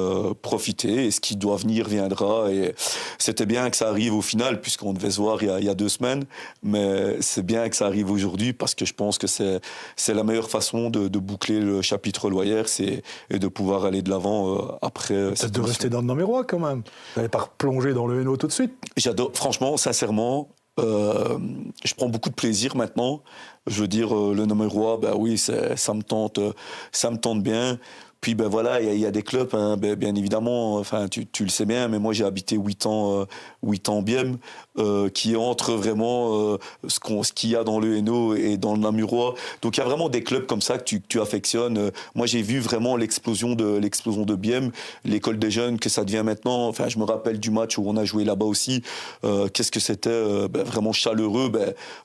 profiter. Et ce qui doit venir viendra. Et c'était bien que ça arrive au final, puisqu'on devait se voir il y a 2 semaines. Mais c'est bien que ça arrive aujourd'hui, parce que je pense que c'est la meilleure façon de boucler le chapitre Loyers et de pouvoir aller de l'avant après. Peut-être de rester dans le Namurois quand même. Vous n'allez pas replonger dans le Hainaut tout de suite. J'adore, franchement, sincèrement. Je prends beaucoup de plaisir maintenant. Je veux dire, le Namurois, ben oui, ça me tente bien. Puis ben voilà, il y a des clubs, hein, bien évidemment. Enfin, tu le sais bien, mais moi j'ai habité 8 ans en Bième, qui entre vraiment ce qu'il y a dans le Hainaut et dans le Namurois. Donc il y a vraiment des clubs comme ça que tu affectionnes. Moi j'ai vu vraiment l'explosion de Bième, l'école des jeunes que ça devient maintenant. Enfin, je me rappelle du match où on a joué là-bas aussi. Qu'est-ce que c'était vraiment chaleureux,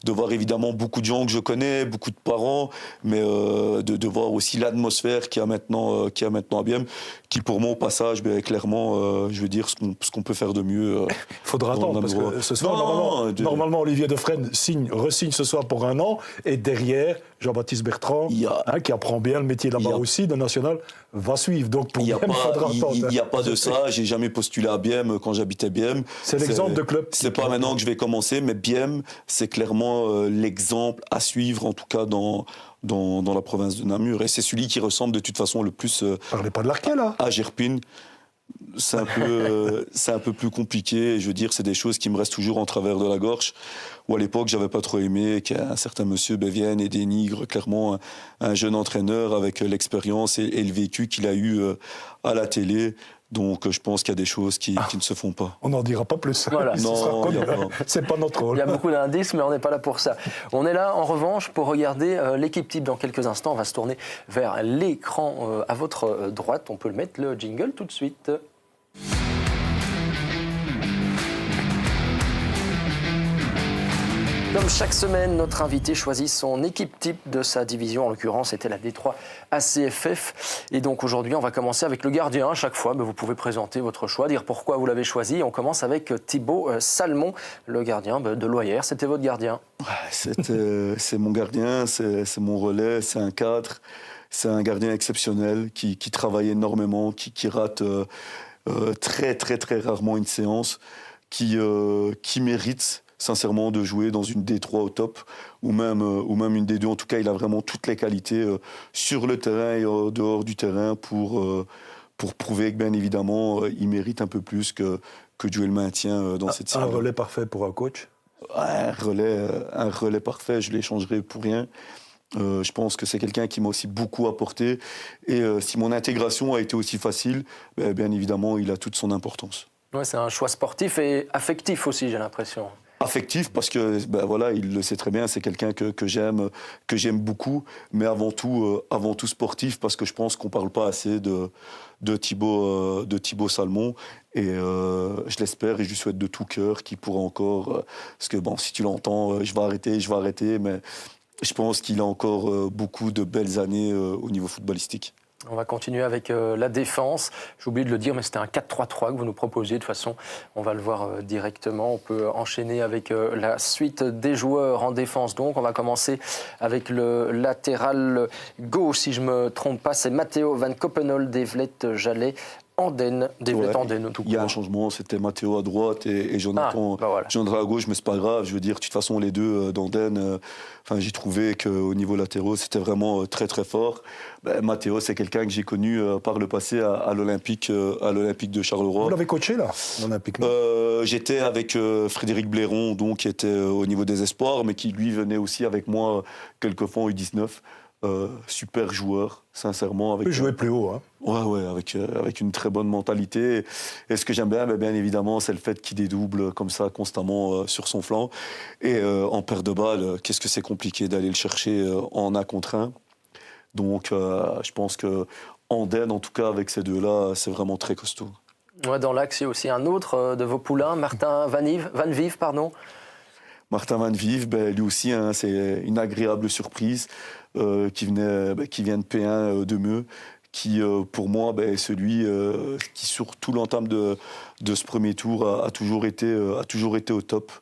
de voir évidemment beaucoup de gens que je connais, beaucoup de parents, mais de voir aussi l'atmosphère qu'il y a maintenant à Bième, qui pour moi au passage, clairement, je veux dire ce qu'on peut faire de mieux. Il faudra attendre, parce que ce soir, normalement Olivier Defresne re-signe ce soir pour 1 an, et derrière, Jean-Baptiste Bertrand, qui apprend bien le métier là-bas aussi, de National, va suivre. Donc pour Bième, il faudra attendre. Il n'y a pas de ça, j'ai jamais postulé à Bième quand j'habitais Bième. C'est l'exemple de club. C'est pas maintenant que je vais commencer, mais Bième, c'est clairement l'exemple à suivre, en tout cas dans la province de Namur. Et c'est celui qui ressemble de toute façon le plus Parlez pas de l'Arquet, là. à Gerpine. C'est un peu plus compliqué. Je veux dire, c'est des choses qui me restent toujours en travers de la gorge. Ou à l'époque, j'avais pas trop aimé qu'un certain monsieur vienne et dénigre clairement un jeune entraîneur avec l'expérience et le vécu qu'il a eu à la télé. Donc je pense qu'il y a des choses qui ne se font pas. On n'en dira pas plus. Voilà. Non, c'est pas notre rôle. Il y a beaucoup d'indices, mais on n'est pas là pour ça. On est là, en revanche, pour regarder l'équipe type dans quelques instants. On va se tourner vers l'écran à votre droite. On peut le mettre, le jingle, tout de suite. Comme chaque semaine, notre invité choisit son équipe type de sa division. En l'occurrence, c'était la D3 ACFF. Et donc aujourd'hui, on va commencer avec le gardien. À chaque fois, vous pouvez présenter votre choix, dire pourquoi vous l'avez choisi. On commence avec Thibaut Salmon, le gardien de Loyers. C'était votre gardien? C'est mon gardien, c'est mon relais, c'est un cadre. C'est un gardien exceptionnel qui travaille énormément, qui rate très, très, très rarement une séance, qui mérite sincèrement de jouer dans une D3 au top ou même une D2. En tout cas, il a vraiment toutes les qualités sur le terrain et dehors du terrain pour prouver que, bien évidemment, il mérite un peu plus que de jouer le maintien dans cette série. Un relais parfait pour un coach? Un relais parfait, je ne l'échangerai pour rien. Je pense que c'est quelqu'un qui m'a aussi beaucoup apporté. Et si mon intégration a été aussi facile, bien évidemment, il a toute son importance. Ouais, c'est un choix sportif et affectif aussi, j'ai l'impression. Affectif parce que voilà, il le sait très bien, c'est quelqu'un que j'aime beaucoup, mais avant tout sportif, parce que je pense qu'on parle pas assez de Thibaut Salmon, et je l'espère et je lui souhaite de tout cœur qu'il pourra encore, parce que si tu l'entends, je vais arrêter, mais je pense qu'il a encore beaucoup de belles années au niveau footballistique. On va continuer avec la défense. J'ai oublié de le dire, mais c'était un 4-3-3 que vous nous proposiez. De toute façon, on va le voir directement. On peut enchaîner avec la suite des joueurs en défense. Donc, on va commencer avec le latéral gauche, si je ne me trompe pas. C'est Matteo Van Coppenol, Devlet Jallet, Anden, Anden tout court. Il y a un changement, c'était Matteo à droite et Jonathan, Jonathan à gauche, mais c'est pas grave. Je veux dire, de toute façon, les deux d'Anden, j'ai trouvé qu'au niveau latéraux, c'était vraiment très très fort. Matteo, c'est quelqu'un que j'ai connu par le passé à l'Olympique de Charleroi. Vous l'avez coaché là, l'Olympique? J'étais avec Frédéric Blairon, donc qui était au niveau des espoirs, mais qui lui venait aussi avec moi quelques fois en U19. Super joueur, sincèrement. Il peut jouer plus haut. Hein. Ouais, avec une très bonne mentalité. Et ce que j'aime bien, bien évidemment, c'est le fait qu'il dédouble comme ça constamment sur son flanc. Et en perte de balle, qu'est-ce que c'est compliqué d'aller le chercher en 1 contre 1. Donc je pense que Anden, en tout cas, avec ces deux-là, c'est vraiment très costaud. Ouais, dans l'axe, il y a aussi un autre de vos poulains, Martin Van Vive. Martin Van Vive, lui aussi, hein, c'est une agréable surprise qui vient de P1 de Meux, qui pour moi est celui qui sur tout l'entame de ce premier tour a toujours été au top.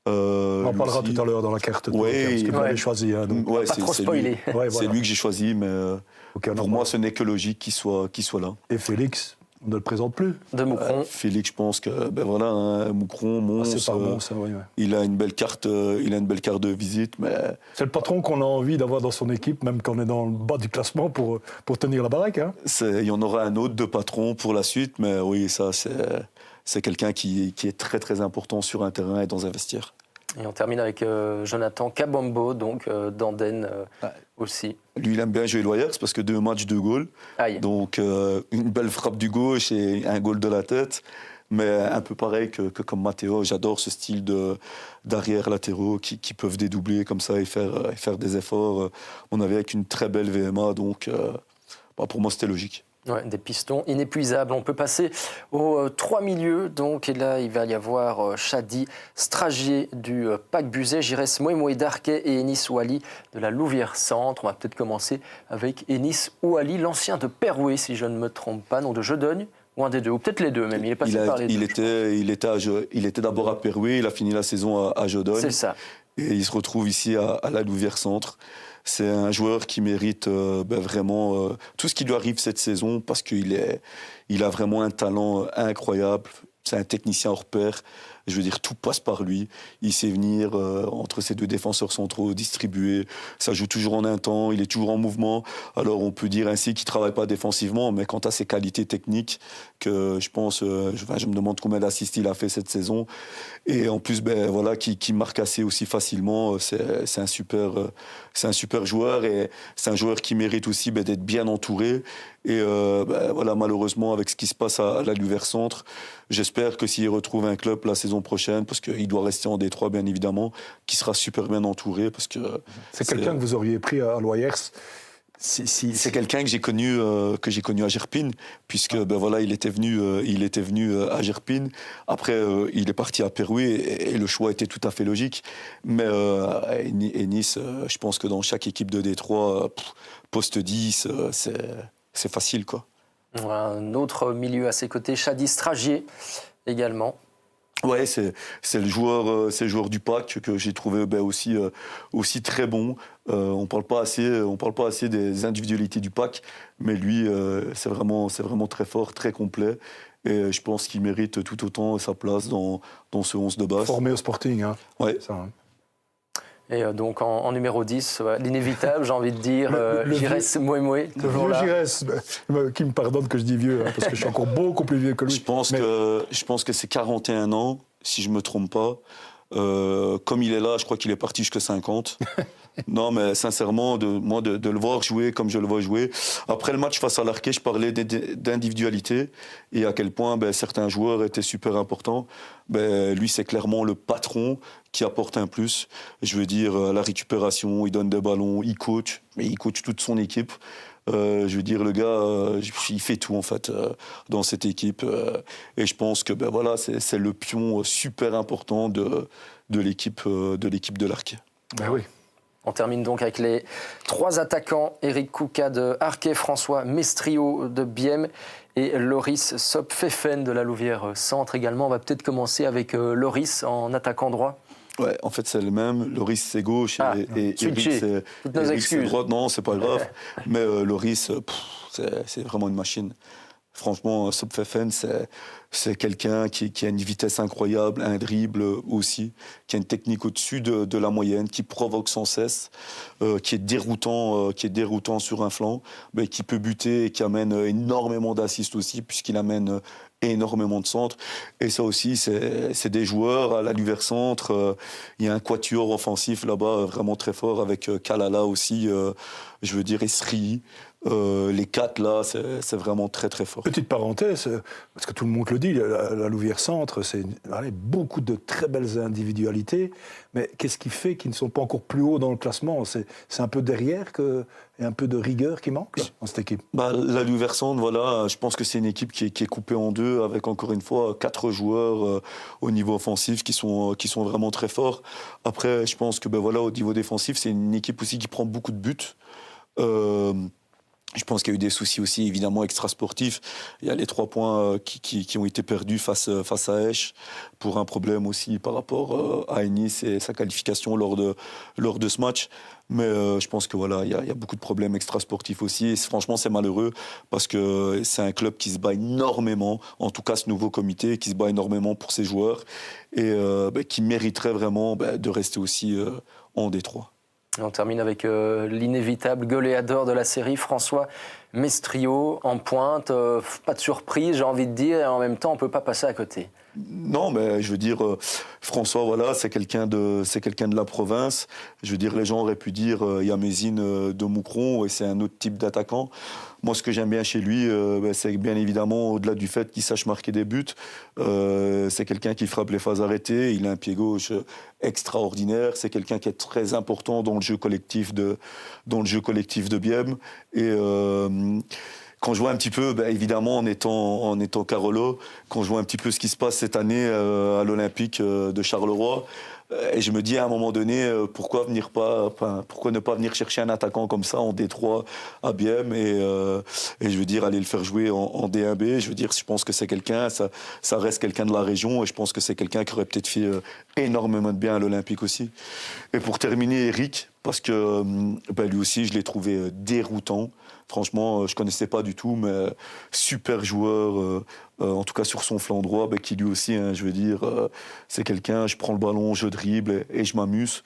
On en parlera tout à l'heure dans la carte, parce que vous l'avez choisi. Hein, donc. Pas trop spoiler. C'est lui que j'ai choisi, mais pour moi ce n'est que logique qu'il soit là. Et Félix, On ne le présente plus. De Moucron. Félix, je pense que Moucron, Mons, C'est pas bon, ça, oui. Ouais. il a une belle carte de visite, mais C'est le patron qu'on a envie d'avoir dans son équipe, même quand on est dans le bas du classement, pour tenir la baraque. Hein. il y en aura un autre de patron pour la suite, mais oui, ça c'est quelqu'un qui est très très important sur un terrain et dans un vestiaire. Et on termine avec Jonathan Kabombo, donc d'Anden aussi. Lui, il aime bien jouer Loyers parce que 2 matchs, 2 goals. Aïe. Donc, une belle frappe du gauche et un goal de la tête. Mais un peu pareil que comme Matteo, j'adore ce style d'arrière latéraux qui peuvent dédoubler comme ça et faire des efforts. On avait avec une très belle VMA, donc pour moi, c'était logique. Ouais, des pistons inépuisables. On peut passer aux 3 milieux. Donc, et là, il va y avoir Chadi Stragier du PAC Buzet, Giresse Moïmoï d'Arquet et Enis Ouali de la Louvière Centre. On va peut-être commencer avec Enis Ouali, l'ancien de Perouet, si je ne me trompe pas, non de Jeudeugne, ou un des deux, ou peut-être les deux même. Il est passé par les deux. Il était d'abord à Perouet, il a fini la saison à Jeudeugne. C'est ça. Et il se retrouve ici à la Louvière Centre. C'est un joueur qui mérite vraiment tout ce qui lui arrive cette saison parce qu'il a vraiment un talent incroyable. C'est un technicien hors pair. Je veux dire, tout passe par lui. Il sait venir entre ses 2 défenseurs centraux, distribuer. Ça joue toujours en un temps, il est toujours en mouvement. Alors on peut dire ainsi qu'il ne travaille pas défensivement, mais quant à ses qualités techniques, que je pense, je me demande combien d'assists il a fait cette saison. Et en plus, qui marque assez aussi facilement. C'est un super joueur et c'est un joueur qui mérite aussi d'être bien entouré. Et malheureusement, avec ce qui se passe à la Louvière Centre, j'espère que s'il retrouve un club la saison prochaine, parce qu'il doit rester en Détroit, bien évidemment, qu'il sera super bien entouré. Parce que c'est quelqu'un que vous auriez pris à Loyers. C'est quelqu'un que j'ai connu à Gerpine, puisque il était venu à Gerpine. Après, il est parti à Perouet et le choix était tout à fait logique. Mais Nice, je pense que dans chaque équipe de Détroit, poste 10, c'est facile, quoi. Un autre milieu à ses côtés, Chadi Stragier également. Ouais, c'est le joueur du PAC que j'ai trouvé aussi très bon. On parle pas assez des individualités du PAC, mais lui c'est vraiment très fort, très complet. Et je pense qu'il mérite tout autant sa place dans ce 11 de base. Formé au Sporting, hein. Ouais. Ça, hein. Et donc en numéro 10, l'inévitable, j'ai envie de dire, Giresse Moïmoï, toujours là. Giresse, qui me pardonne que je dis vieux, hein, parce que je suis encore beaucoup plus vieux que lui. Je pense que c'est 41 ans, si je ne me trompe pas. Comme il est là, je crois qu'il est parti jusqu'à 50. Non, mais sincèrement, de le voir jouer comme je le vois jouer. Après le match face à l'Arquet, je parlais d'individualité et à quel point certains joueurs étaient super importants. Lui, c'est clairement le patron qui apporte un plus. Je veux dire, la récupération, il donne des ballons, il coach, mais il coach toute son équipe. Je veux dire, le gars, il fait tout en fait dans cette équipe. Et je pense que c'est le pion super important de l'équipe de l'Arquet. Ben oui. On termine donc avec les 3 attaquants, Eric Kouka de Arquet, François Mestrio de Bième et Loris Sopfeffen de la Louvière Centre également. On va peut-être commencer avec Loris en attaquant droit. Ouais, en fait c'est le même. Loris c'est gauche et Eric c'est droite. Non, c'est pas grave. Mais Loris, c'est vraiment une machine. Franchement, Sopfeffen, c'est quelqu'un qui a une vitesse incroyable, un dribble aussi, qui a une technique au-dessus de la moyenne, qui provoque sans cesse, qui est déroutant sur un flanc, mais qui peut buter et qui amène énormément d'assists aussi, puisqu'il amène énormément de centres. Et ça aussi, c'est des joueurs à la Louvière Centre. Il y a un quatuor offensif là-bas vraiment très fort avec Kalala aussi, je veux dire Esri. Les 4 là, c'est vraiment très très fort. Petite parenthèse, parce que tout le monde le dit, la Louvière Centre, c'est beaucoup de très belles individualités, mais qu'est-ce qui fait qu'ils ne sont pas encore plus haut dans le classement? C'est un peu derrière et un peu de rigueur qui manque là, dans cette équipe. La Louvière Centre, voilà, je pense que c'est une équipe qui est coupée en deux, avec encore une fois 4 joueurs au niveau offensif qui sont vraiment très forts. Après, je pense que au niveau défensif, c'est une équipe aussi qui prend beaucoup de buts. Je pense qu'il y a eu des soucis aussi, évidemment, extrasportifs. Il y a les 3 points qui ont été perdus face à Esch, pour un problème aussi par rapport à Nice et sa qualification lors de ce match. Mais je pense que voilà, il y a beaucoup de problèmes extrasportifs aussi. Et franchement, c'est malheureux parce que c'est un club qui se bat énormément, en tout cas ce nouveau comité, qui se bat énormément pour ses joueurs et qui mériterait vraiment de rester aussi en Détroit. On termine avec l'inévitable goléador de la série, François Mestrio, en pointe. Pas de surprise, j'ai envie de dire, et en même temps, on ne peut pas passer à côté. Non, mais je veux dire, François, voilà, c'est quelqu'un de la province. Je veux dire, les gens auraient pu dire Yamezine de Moucron, et c'est un autre type d'attaquant. Moi, ce que j'aime bien chez lui, c'est bien évidemment, au-delà du fait qu'il sache marquer des buts, c'est quelqu'un qui frappe les phases arrêtées. Il a un pied gauche extraordinaire. C'est quelqu'un qui est très important dans le jeu collectif de Bième. Et quand je vois un petit peu, évidemment, en étant Carolo, quand je vois un petit peu ce qui se passe cette année à l'Olympique de Charleroi, et je me dis à un moment donné, pourquoi ne pas venir chercher un attaquant comme ça en D3 à Bième et je veux dire aller le faire jouer en D1B. Je veux dire, je pense que c'est quelqu'un, ça reste quelqu'un de la région et je pense que c'est quelqu'un qui aurait peut-être fait énormément de bien à l'Olympique aussi. Et pour terminer, Eric, parce que lui aussi, je l'ai trouvé déroutant. Franchement, je ne connaissais pas du tout, mais super joueur, en tout cas sur son flanc droit, qui lui aussi, je veux dire, c'est quelqu'un, je prends le ballon, je dribble et je m'amuse.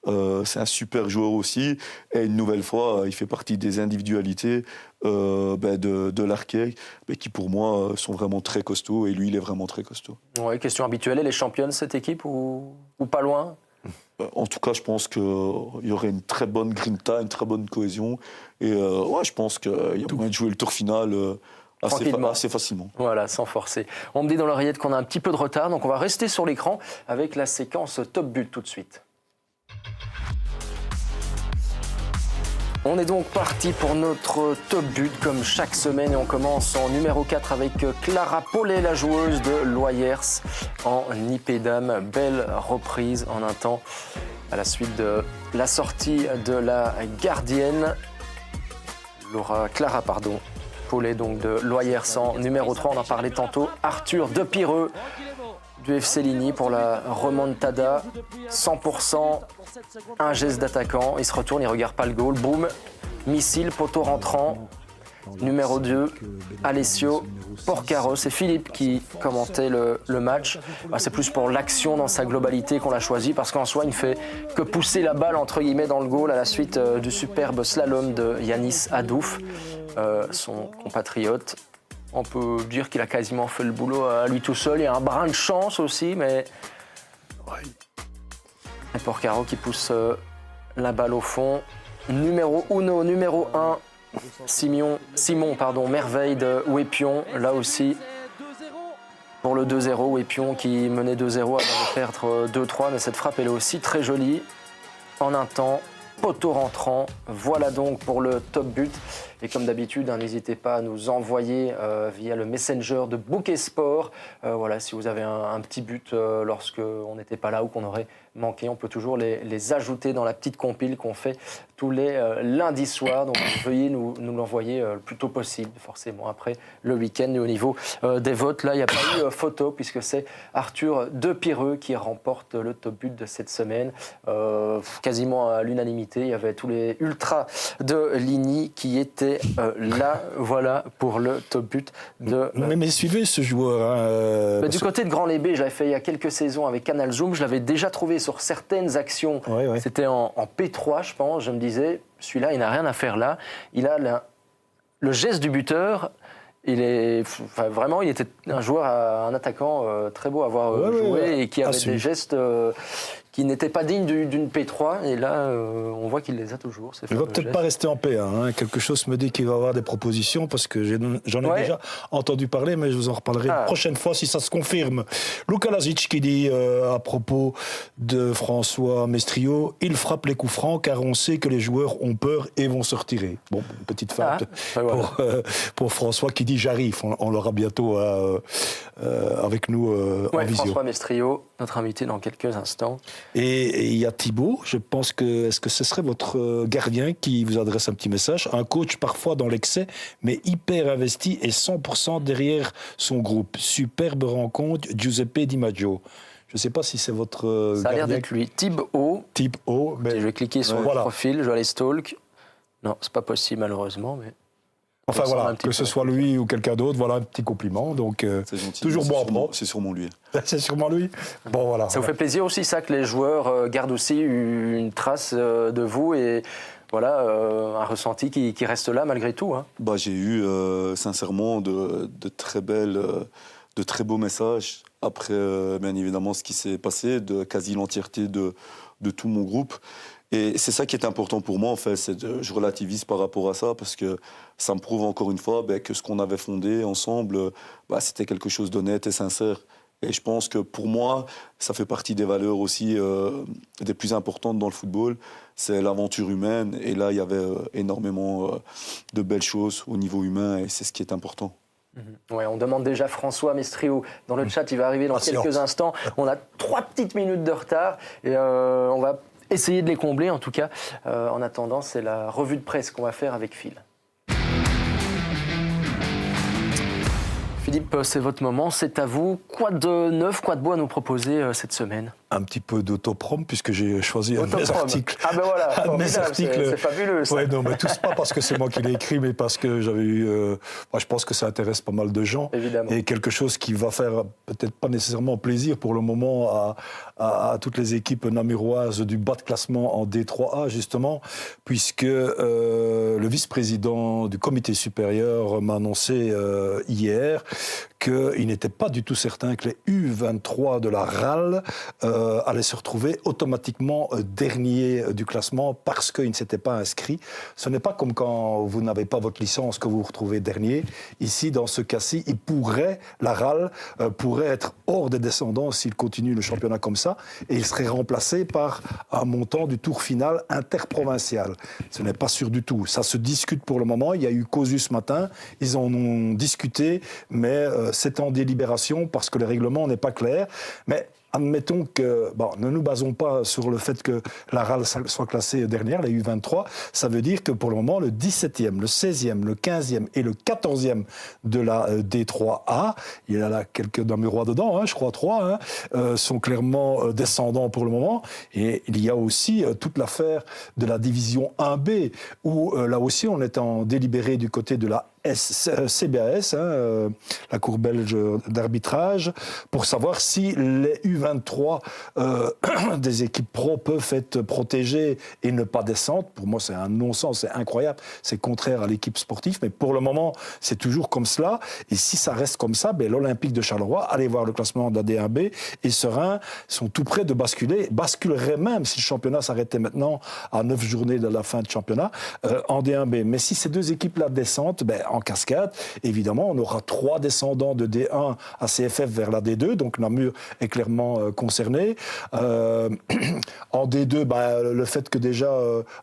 C'est un super joueur aussi. Et une nouvelle fois, il fait partie des individualités de l'Arkey, qui pour moi sont vraiment très costauds. Et lui, il est vraiment très costaud. Ouais, question habituelle, elle est championne cette équipe ou pas loin ? En tout cas, je pense qu'il y aurait une très bonne grinta, une très bonne cohésion. Et je pense qu'il y a moyen de jouer le tour final assez facilement. Voilà, sans forcer. On me dit dans l'oreillette qu'on a un petit peu de retard, donc on va rester sur l'écran avec la séquence Top But tout de suite. On est donc parti pour notre top but comme chaque semaine et on commence en numéro 4 avec Clara Paulet, la joueuse de Loyers en Nipédame. Belle reprise en un temps à la suite de la sortie de la gardienne Clara Paulet donc de Loyers en numéro 3. On en parlait tantôt. Arthur Depireux du FC Ligny pour la remontada, 100%, un geste d'attaquant, il se retourne, il ne regarde pas le goal, boum, missile, poteau rentrant, numéro 2, Alessio Porcaro, c'est Philippe qui commentait le match, c'est plus pour l'action dans sa globalité qu'on l'a choisi, parce qu'en soi il ne fait que pousser la balle entre guillemets dans le goal à la suite du superbe slalom de Yanis Adouf, son compatriote. On peut dire qu'il a quasiment fait le boulot à lui tout seul. Il y a un brin de chance aussi, mais... Et Porcaro qui pousse la balle au fond. Numéro 1, Simon, merveille de Ouépion. Là aussi, pour le 2-0, Ouépion qui menait 2-0 avant de perdre 2-3. Mais cette frappe, elle est aussi très jolie. En un temps, poteau rentrant. Voilà donc pour le top but. Et comme d'habitude, n'hésitez pas à nous envoyer via le messenger de Bouquet Sport. Voilà, si vous avez un petit but lorsque on n'était pas là ou qu'on aurait manqué, on peut toujours les ajouter dans la petite compile qu'on fait tous les lundis soirs. Donc veuillez nous l'envoyer le plus tôt possible, forcément après le week-end. Et au niveau des votes, là, il n'y a pas eu photo puisque c'est Arthur Depireux qui remporte le top but de cette semaine. Quasiment à l'unanimité, il y avait tous les ultras de Ligny qui étaient là, voilà, pour le top but de... Mais suivez ce joueur. Du côté de Grand-Lébé, je l'avais fait il y a quelques saisons avec Canal Zoom, je l'avais déjà trouvé sur certaines actions. Ouais. C'était en P3, je pense. Je me disais, celui-là, il n'a rien à faire là. Il a le geste du buteur. Il était un joueur, un attaquant très beau à voir jouer et qui avait des gestes qui n'étaient pas dignes d'une P3. Et là, on voit qu'il les a toujours. Il ne va peut-être pas rester en P1. Quelque chose me dit qu'il va avoir des propositions parce que j'en ai déjà entendu parler, mais je vous en reparlerai la prochaine fois si ça se confirme. Luka Lazic qui dit à propos de François Mestrio, il frappe les coups francs car on sait que les joueurs ont peur et vont se retirer. Bon, une petite feinte pour François qui dit j'arrive. On l'aura bientôt avec nous en visio. François Mestrio, notre invité dans quelques instants. Et il y a Thibaut, je pense que, est-ce que ce serait votre gardien qui vous adresse un petit message? Un coach parfois dans l'excès, mais hyper investi et 100% derrière son groupe. Superbe rencontre, Giuseppe Di Maggio. Je ne sais pas si c'est votre Ça a l'air gardien. d'être lui. Thibaut. Thibaut, mais Je vais cliquer sur le voilà. profil, je vais aller stalk. Non, c'est pas possible malheureusement, mais... Enfin Ça ressemble voilà, un petit que peu. ce soit lui ou quelqu'un d'autre, voilà un petit compliment. Donc C'est gentil. toujours C'est bon à sûrement- prendre. C'est sûrement lui. C'est sûrement lui. Bon voilà. Ça vous fait plaisir aussi ça que les joueurs gardent aussi une trace de vous et voilà un ressenti qui reste là malgré tout. Hein. Bah, j'ai eu sincèrement de très beaux messages après bien évidemment ce qui s'est passé, de quasi l'entièreté de tout mon groupe. Et c'est ça qui est important pour moi en fait, je relativise par rapport à ça parce que ça me prouve encore une fois que ce qu'on avait fondé ensemble, c'était quelque chose d'honnête et sincère. Et je pense que pour moi, ça fait partie des valeurs aussi des plus importantes dans le football, c'est l'aventure humaine. Et là, il y avait énormément de belles choses au niveau humain et c'est ce qui est important. Ouais, on demande déjà François Mestriou dans le chat, il va arriver dans quelques instants. On a 3 petites minutes de retard et on va essayer de les combler en tout cas. En attendant, c'est la revue de presse qu'on va faire avec Phil. Philippe, c'est votre moment, c'est à vous. Quoi de neuf, quoi de beau à nous proposer cette semaine? Un petit peu d'autoprom puisque j'ai choisi un de mes articles. Ah ben voilà, Un de mes formidable, articles. c'est fabuleux ça. Ouais, non, mais tous pas parce que c'est moi qui l'ai écrit, mais parce que j'avais eu. Moi, je pense que ça intéresse pas mal de gens. Évidemment. Et quelque chose qui va faire peut-être pas nécessairement plaisir pour le moment à toutes les équipes namuroises du bas de classement en D3A, justement, puisque le vice-président du comité supérieur m'a annoncé hier qu'il n'était pas du tout certain que les U23 de la RAL allaient se retrouver automatiquement derniers du classement parce qu'ils ne s'étaient pas inscrits. Ce n'est pas comme quand vous n'avez pas votre licence que vous vous retrouvez dernier. Ici, dans ce cas-ci, la RAL pourrait être hors des descendants s'il continue le championnat comme ça et il serait remplacé par un montant du tour final interprovincial. Ce n'est pas sûr du tout. Ça se discute pour le moment. Il y a eu causu ce matin. Ils en ont discuté, mais c'est en délibération parce que le règlement n'est pas clair. Mais admettons que, ne nous basons pas sur le fait que la RAL soit classée dernière, la U23, ça veut dire que pour le moment, le 17e, le 16e, le 15e et le 14e de la D3A, il y en a là quelques namurois dedans, je crois 3, sont clairement descendants pour le moment. Et il y a aussi toute l'affaire de la division 1B, où là aussi on est en délibéré du côté de la CBAS, la Cour belge d'arbitrage, pour savoir si les U23 des équipes pro peuvent être protégées et ne pas descendre. Pour moi, c'est un non-sens, c'est incroyable, c'est contraire à l'équipe sportive, mais pour le moment, c'est toujours comme cela. Et si ça reste comme ça, l'Olympique de Charleroi, allez voir le classement de la D1B, et Serein sont tout près de basculerait même si le championnat s'arrêtait maintenant à 9 journées de la fin de championnat en D1B. Mais si ces deux équipes-là descendent, en cascade, évidemment, on aura 3 descendants de D1 à CFF vers la D2, donc Namur est clairement concerné. En D2, le fait que déjà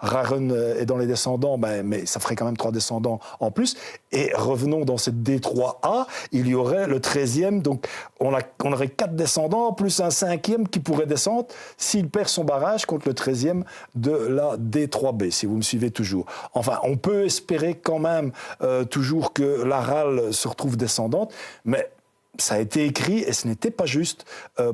Raren est dans les descendants, mais ça ferait quand même 3 descendants en plus. Et revenons dans cette D3A, il y aurait le 13e, donc on aurait 4 descendants, plus un 5e qui pourrait descendre s'il perd son barrage contre le 13e de la D3B, si vous me suivez toujours. Enfin, on peut espérer quand même toujours que la RAL se retrouve descendante, mais ça a été écrit et ce n'était pas juste.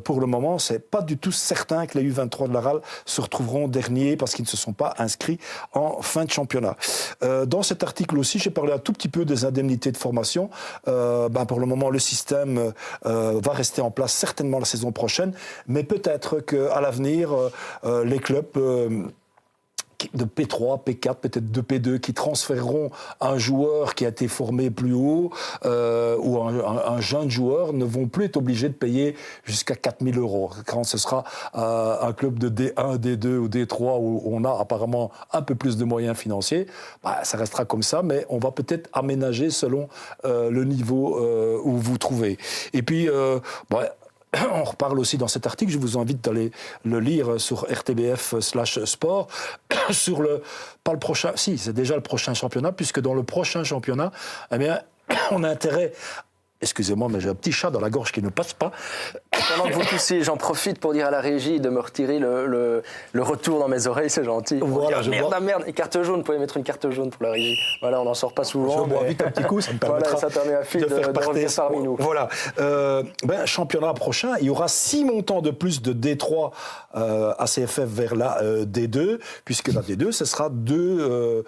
Pour le moment, c'est pas du tout certain que les U23 de la RAL se retrouveront derniers parce qu'ils ne se sont pas inscrits en fin de championnat. Dans cet article aussi, j'ai parlé un tout petit peu des indemnités de formation. Pour le moment, le système va rester en place certainement la saison prochaine, mais peut-être qu'à l'avenir, les clubs de P3, P4, peut-être de P2, qui transféreront un joueur qui a été formé plus haut ou un jeune joueur ne vont plus être obligés de payer jusqu'à 4 000 €. Quand ce sera un club de D1, D2 ou D3 où on a apparemment un peu plus de moyens financiers, ça restera comme ça, mais on va peut-être aménager selon le niveau où vous vous trouvez. Et puis, on reparle aussi dans cet article, je vous invite d'aller le lire sur rtbf/sport, sur pas le prochain, si, c'est déjà le prochain championnat, puisque dans le prochain championnat, on a intérêt Excusez-moi, mais j'ai un petit chat dans la gorge qui ne passe pas. Pendant que vous toussez, j'en profite pour dire à la régie de me retirer le retour dans mes oreilles, c'est gentil. Voilà, Merde, et carte jaune, vous pouvez mettre une carte jaune pour la régie. Voilà, on n'en sort pas souvent. Je bois vite un petit coup, ça me permettra ça permet à Phil de revenir parmi nous. Voilà. Championnat prochain, il y aura 6 montants de plus de D3 à CFF vers la D2, puisque la D2, ce sera deux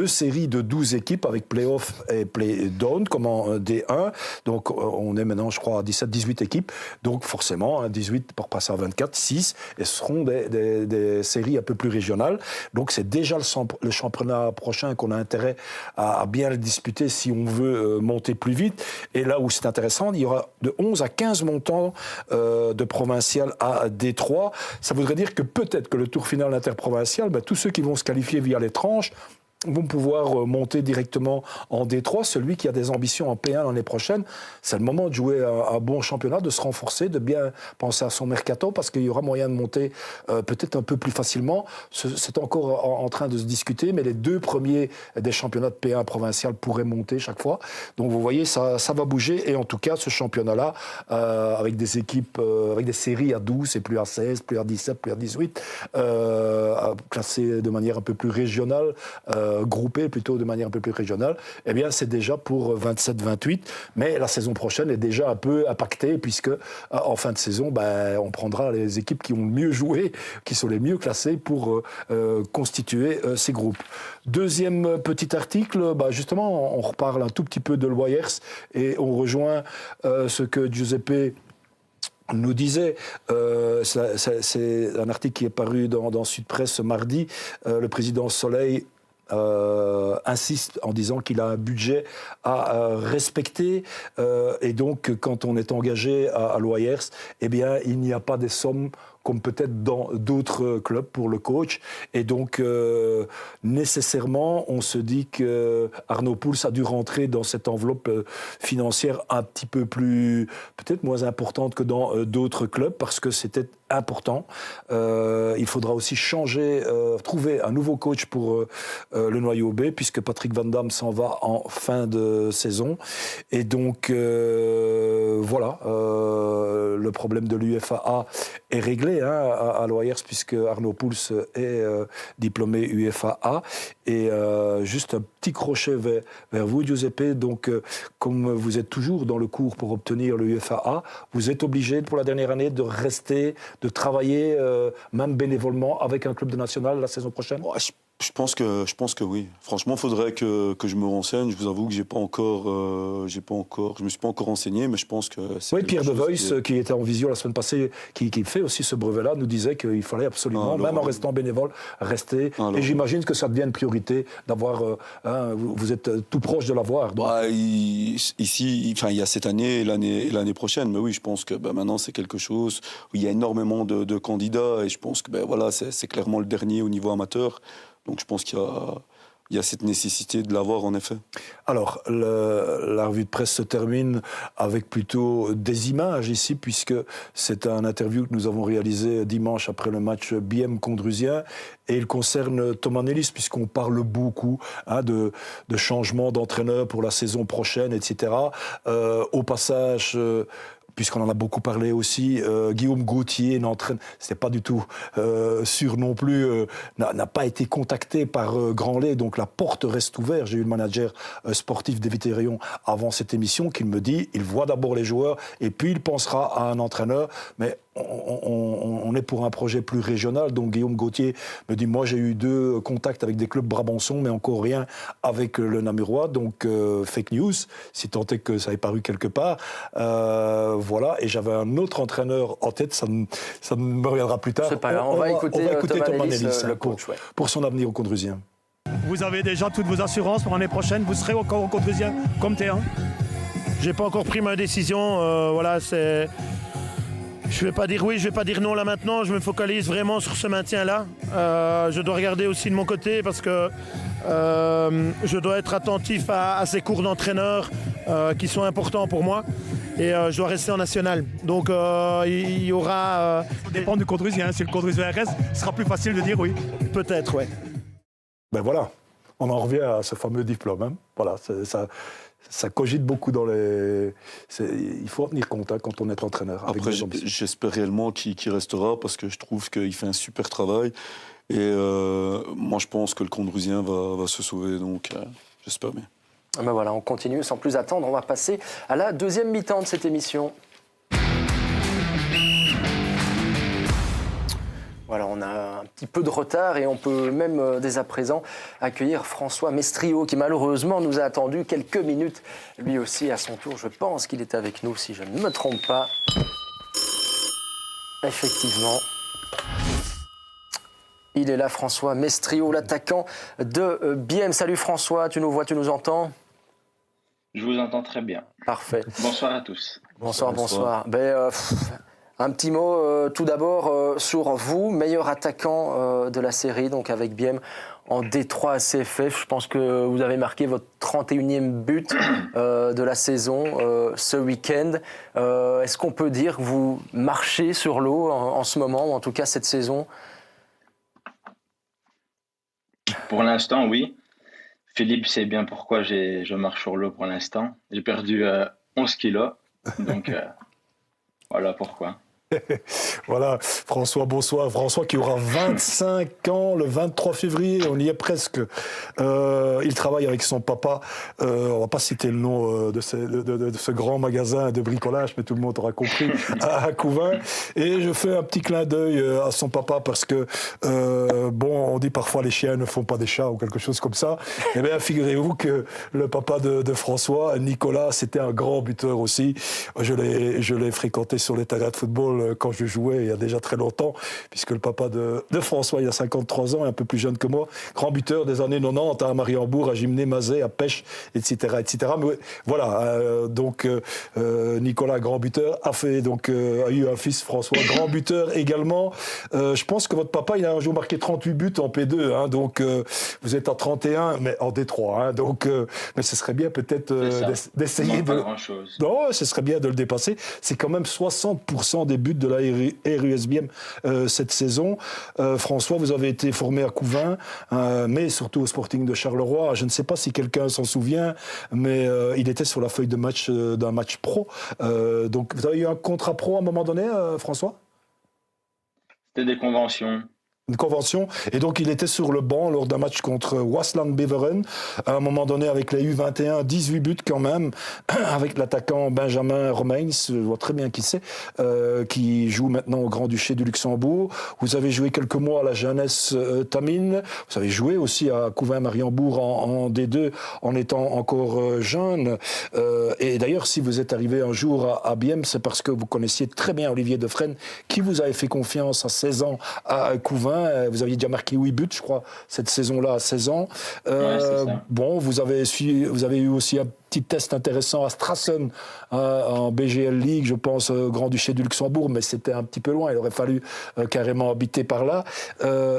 séries de 12 équipes avec play-off et play-down, comme en D1. Donc, on est maintenant, je crois, à 17-18 équipes. Donc, forcément, 18 pour passer à 24, 6, et ce seront des séries un peu plus régionales. Donc, c'est déjà le championnat prochain qu'on a intérêt à bien le disputer si on veut monter plus vite. Et là où c'est intéressant, il y aura de 11 à 15 montants de provincial à D3. Ça voudrait dire que peut-être que le tour final interprovincial, tous ceux qui vont se qualifier via les tranches vont pouvoir monter directement en D3. Celui qui a des ambitions en P1 l'année prochaine, c'est le moment de jouer un bon championnat, de se renforcer, de bien penser à son mercato, parce qu'il y aura moyen de monter peut-être un peu plus facilement. C'est encore en train de se discuter, mais les 2 premiers des championnats de P1 provincial pourraient monter chaque fois. Donc vous voyez, ça va bouger. Et en tout cas, ce championnat-là, avec des équipes, avec des séries à 12 et plus à 16, plus à 17, plus à 18, classées de manière un peu plus régionale, groupés plutôt de manière un peu plus régionale, eh bien c'est déjà pour 27-28, mais la saison prochaine est déjà un peu impactée, puisque en fin de saison, on prendra les équipes qui ont le mieux joué, qui sont les mieux classées pour constituer ces groupes. Deuxième petit article, justement, on reparle un tout petit peu de Loyers et on rejoint ce que Giuseppe nous disait, c'est un article qui est paru dans Sud Presse ce mardi, le président Soleil insiste en disant qu'il a un budget à respecter, et donc quand on est engagé à Loyers, eh bien il n'y a pas des sommes comme peut-être dans d'autres clubs pour le coach. Et donc, nécessairement, on se dit que Arnaud Pouls a dû rentrer dans cette enveloppe financière un petit peu plus, peut-être moins importante que dans d'autres clubs, parce que c'était important. Il faudra aussi trouver un nouveau coach pour le noyau B, puisque Patrick Van Damme s'en va en fin de saison. Et donc, voilà, le problème de l'UFAA est réglé à Loyers, puisque Arnaud Pouls est diplômé UFAA. Et juste un petit crochet vers vous, Giuseppe. Donc, comme vous êtes toujours dans le cours pour obtenir le UFAA, vous êtes obligé pour la dernière année de rester, de travailler, même bénévolement, avec un club de national la saison prochaine? Je pense que oui. Franchement, il faudrait que je me renseigne. Je vous avoue que je me suis pas encore renseigné, mais je pense que c'est. Oui, Pierre De Voice, qui était en visio la semaine passée, qui fait aussi ce brevet-là, nous disait qu'il fallait absolument, même en restant bénévole, rester. Et j'imagine que ça devient une priorité d'avoir. Vous êtes tout proche de l'avoir. Ici, il y a cette année et l'année prochaine, mais oui, je pense que maintenant c'est quelque chose où il y a énormément de candidats, et je pense que c'est clairement le dernier au niveau amateur. Donc je pense qu'il y a cette nécessité de l'avoir, en effet. Alors, la revue de presse se termine avec plutôt des images ici, puisque c'est un interview que nous avons réalisé dimanche après le match Bième contre Druzien, et il concerne Thomas Nellis, puisqu'on parle beaucoup de changement d'entraîneur pour la saison prochaine, etc. Au passage... puisqu'on en a beaucoup parlé aussi, Guillaume Gauthier n'entraîne, c'est pas du tout sûr non plus, n'a pas été contacté par Granley, donc la porte reste ouverte. J'ai eu le manager sportif d'Évité Rayon avant cette émission qui me dit, il voit d'abord les joueurs et puis il pensera à un entraîneur, mais on est pour un projet plus régional. Donc Guillaume Gauthier me dit, moi j'ai eu 2 contacts avec des clubs brabançons, mais encore rien avec le Namurois, donc fake news, si tant est que ça ait paru quelque part. Voilà, et j'avais un autre entraîneur en tête, ça ne me reviendra plus tard. C'est pas grave, on va écouter Thomas Nellis, le coach, pour son avenir au Condrusien. Vous avez déjà toutes vos assurances pour l'année prochaine, vous serez encore au Condrusien comme T1? J'ai pas encore pris ma décision, c'est... Je vais pas dire oui, je vais pas dire non là maintenant, je me focalise vraiment sur ce maintien-là. Je dois regarder aussi de mon côté parce que je dois être attentif à ces cours d'entraîneur qui sont importants pour moi. Et je dois rester en national. Donc il y aura... Ça dépend du Condrusien. Si le Condrusien reste, ce sera plus facile de dire oui. Peut-être, ouais. Ben voilà, on en revient à ce fameux diplôme. Voilà, ça cogite beaucoup dans les... Il faut en tenir compte quand on est entraîneur. Après, j'espère réellement qu'il restera parce que je trouve qu'il fait un super travail. Et moi, je pense que le Condrusien va se sauver, donc j'espère bien. Ben voilà, on continue sans plus attendre. On va passer à la deuxième mi-temps de cette émission. Voilà, on a un petit peu de retard et on peut même dès à présent accueillir François Mestrio qui malheureusement nous a attendu quelques minutes. Lui aussi à son tour, je pense qu'il est avec nous si je ne me trompe pas. Effectivement. Il est là, François Mestrio, l'attaquant de Bième. Salut François, tu nous vois, tu nous entends ? Je vous entends très bien. Parfait. Bonsoir à tous. Bonsoir. Un petit mot tout d'abord sur vous, meilleur attaquant de la série, donc avec Bième en D3 CFF. Je pense que vous avez marqué votre 31e but de la saison ce week-end. Est-ce qu'on peut dire que vous marchez sur l'eau en ce moment, ou en tout cas cette saison ? Pour l'instant, oui. Philippe sait bien pourquoi je marche sur l'eau pour l'instant. J'ai perdu 11 kilos, donc voilà pourquoi. Voilà, François, bonsoir. François qui aura 25 ans le 23 février, on y est presque. Il travaille avec son papa. On va pas citer le nom de ce grand magasin de bricolage, mais tout le monde aura compris, à Couvain. Et je fais un petit clin d'œil à son papa parce que, on dit parfois les chiens ne font pas des chats ou quelque chose comme ça. Eh bien, figurez-vous que le papa de François, Nicolas, c'était un grand buteur aussi. Je l'ai fréquenté sur les terrains de football quand je jouais il y a déjà très longtemps, puisque le papa de François, il a 53 ans, un peu plus jeune que moi, grand buteur des années 90 à Mariembourg, à Gimné, Mazet, à Pêche, etc. Mais voilà, Nicolas, grand buteur, a eu un fils, François, grand buteur également. Je pense que votre papa, il a un jour marqué 38 buts en P2, hein, donc vous êtes à 31, mais en D3, hein, donc mais ce serait bien peut-être d'essayer de... Non, ce serait bien de le dépasser. C'est quand même 60% des buts de la RUSBM cette saison. François, vous avez été formé à Couvain, mais surtout au Sporting de Charleroi. Je ne sais pas si quelqu'un s'en souvient, mais il était sur la feuille de match d'un match pro. Donc, vous avez eu un contrat pro à un moment donné, François ? C'était des conventions. Une convention, et donc il était sur le banc lors d'un match contre Waasland Beveren, à un moment donné avec les U21, 18 buts quand même, avec l'attaquant Benjamin Romeins, je vois très bien qui c'est, qui joue maintenant au Grand-Duché du Luxembourg. Vous avez joué quelques mois à la Jeunesse Tamine, vous avez joué aussi à Couvain-Mariembourg en D2 en étant encore jeune, et d'ailleurs si vous êtes arrivé un jour à Bième, c'est parce que vous connaissiez très bien Olivier Defresne, qui vous avait fait confiance à 16 ans à Couvain. Vous aviez déjà marqué 8 buts, je crois, cette saison-là à 16 ans. Ouais, c'est ça. Bon, vous avez eu aussi un petit test intéressant à Strassen, en BGL League, je pense, Grand-Duché du Luxembourg, mais c'était un petit peu loin, il aurait fallu carrément habiter par là.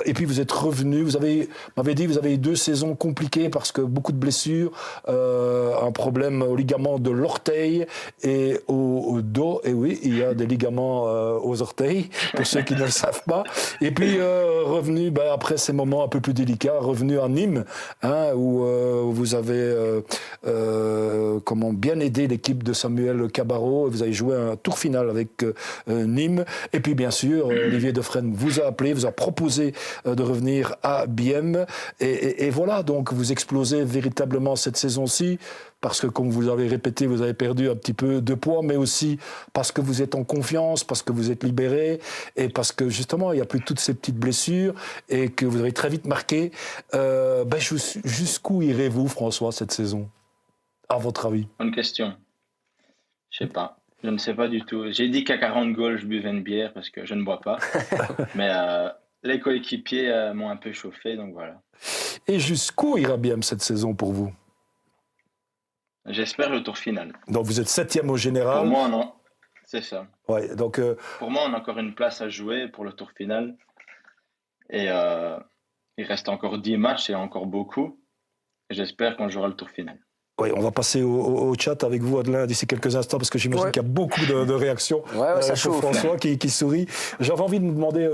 Et puis vous êtes revenu, m'avez dit, vous avez eu 2 saisons compliquées parce que beaucoup de blessures, un problème au ligament de l'orteil et au dos, et oui, il y a des ligaments aux orteils, pour ceux qui ne le savent pas. Et puis revenu, après ces moments un peu plus délicats, revenu à Nîmes, hein, où vous avez bien aidé l'équipe de Samuel Cabarro. Vous avez joué un tour final avec Nîmes. Et puis bien sûr, Olivier Defresne vous a appelé, vous a proposé de revenir à Bième. Et voilà, donc vous explosez véritablement cette saison-ci. Parce que, comme vous l'avez répété, vous avez perdu un petit peu de poids, mais aussi parce que vous êtes en confiance, parce que vous êtes libéré, et parce que, justement, il n'y a plus toutes ces petites blessures, et que vous avez très vite marqué. Jusqu'où irez-vous, François, cette saison, à votre avis ? Bonne question. Je sais pas. Je ne sais pas du tout. J'ai dit qu'à 40 goals, je buvais une bière, parce que je ne bois pas. Mais les coéquipiers m'ont un peu chauffé, donc voilà. Et jusqu'où ira Bième cette saison pour vous ? J'espère le tour final. Donc vous êtes 7e au général. Pour moi, non. C'est ça. Ouais, donc, pour moi, on a encore une place à jouer pour le tour final. Et il reste encore 10 matchs, c'est encore beaucoup. Et j'espère qu'on jouera le tour final. Oui, on va passer au chat avec vous, Adelin, d'ici quelques instants, parce que j'imagine qu'il y a beaucoup de réactions. Ça pour chauffe. François qui sourit. J'avais envie de vous demander,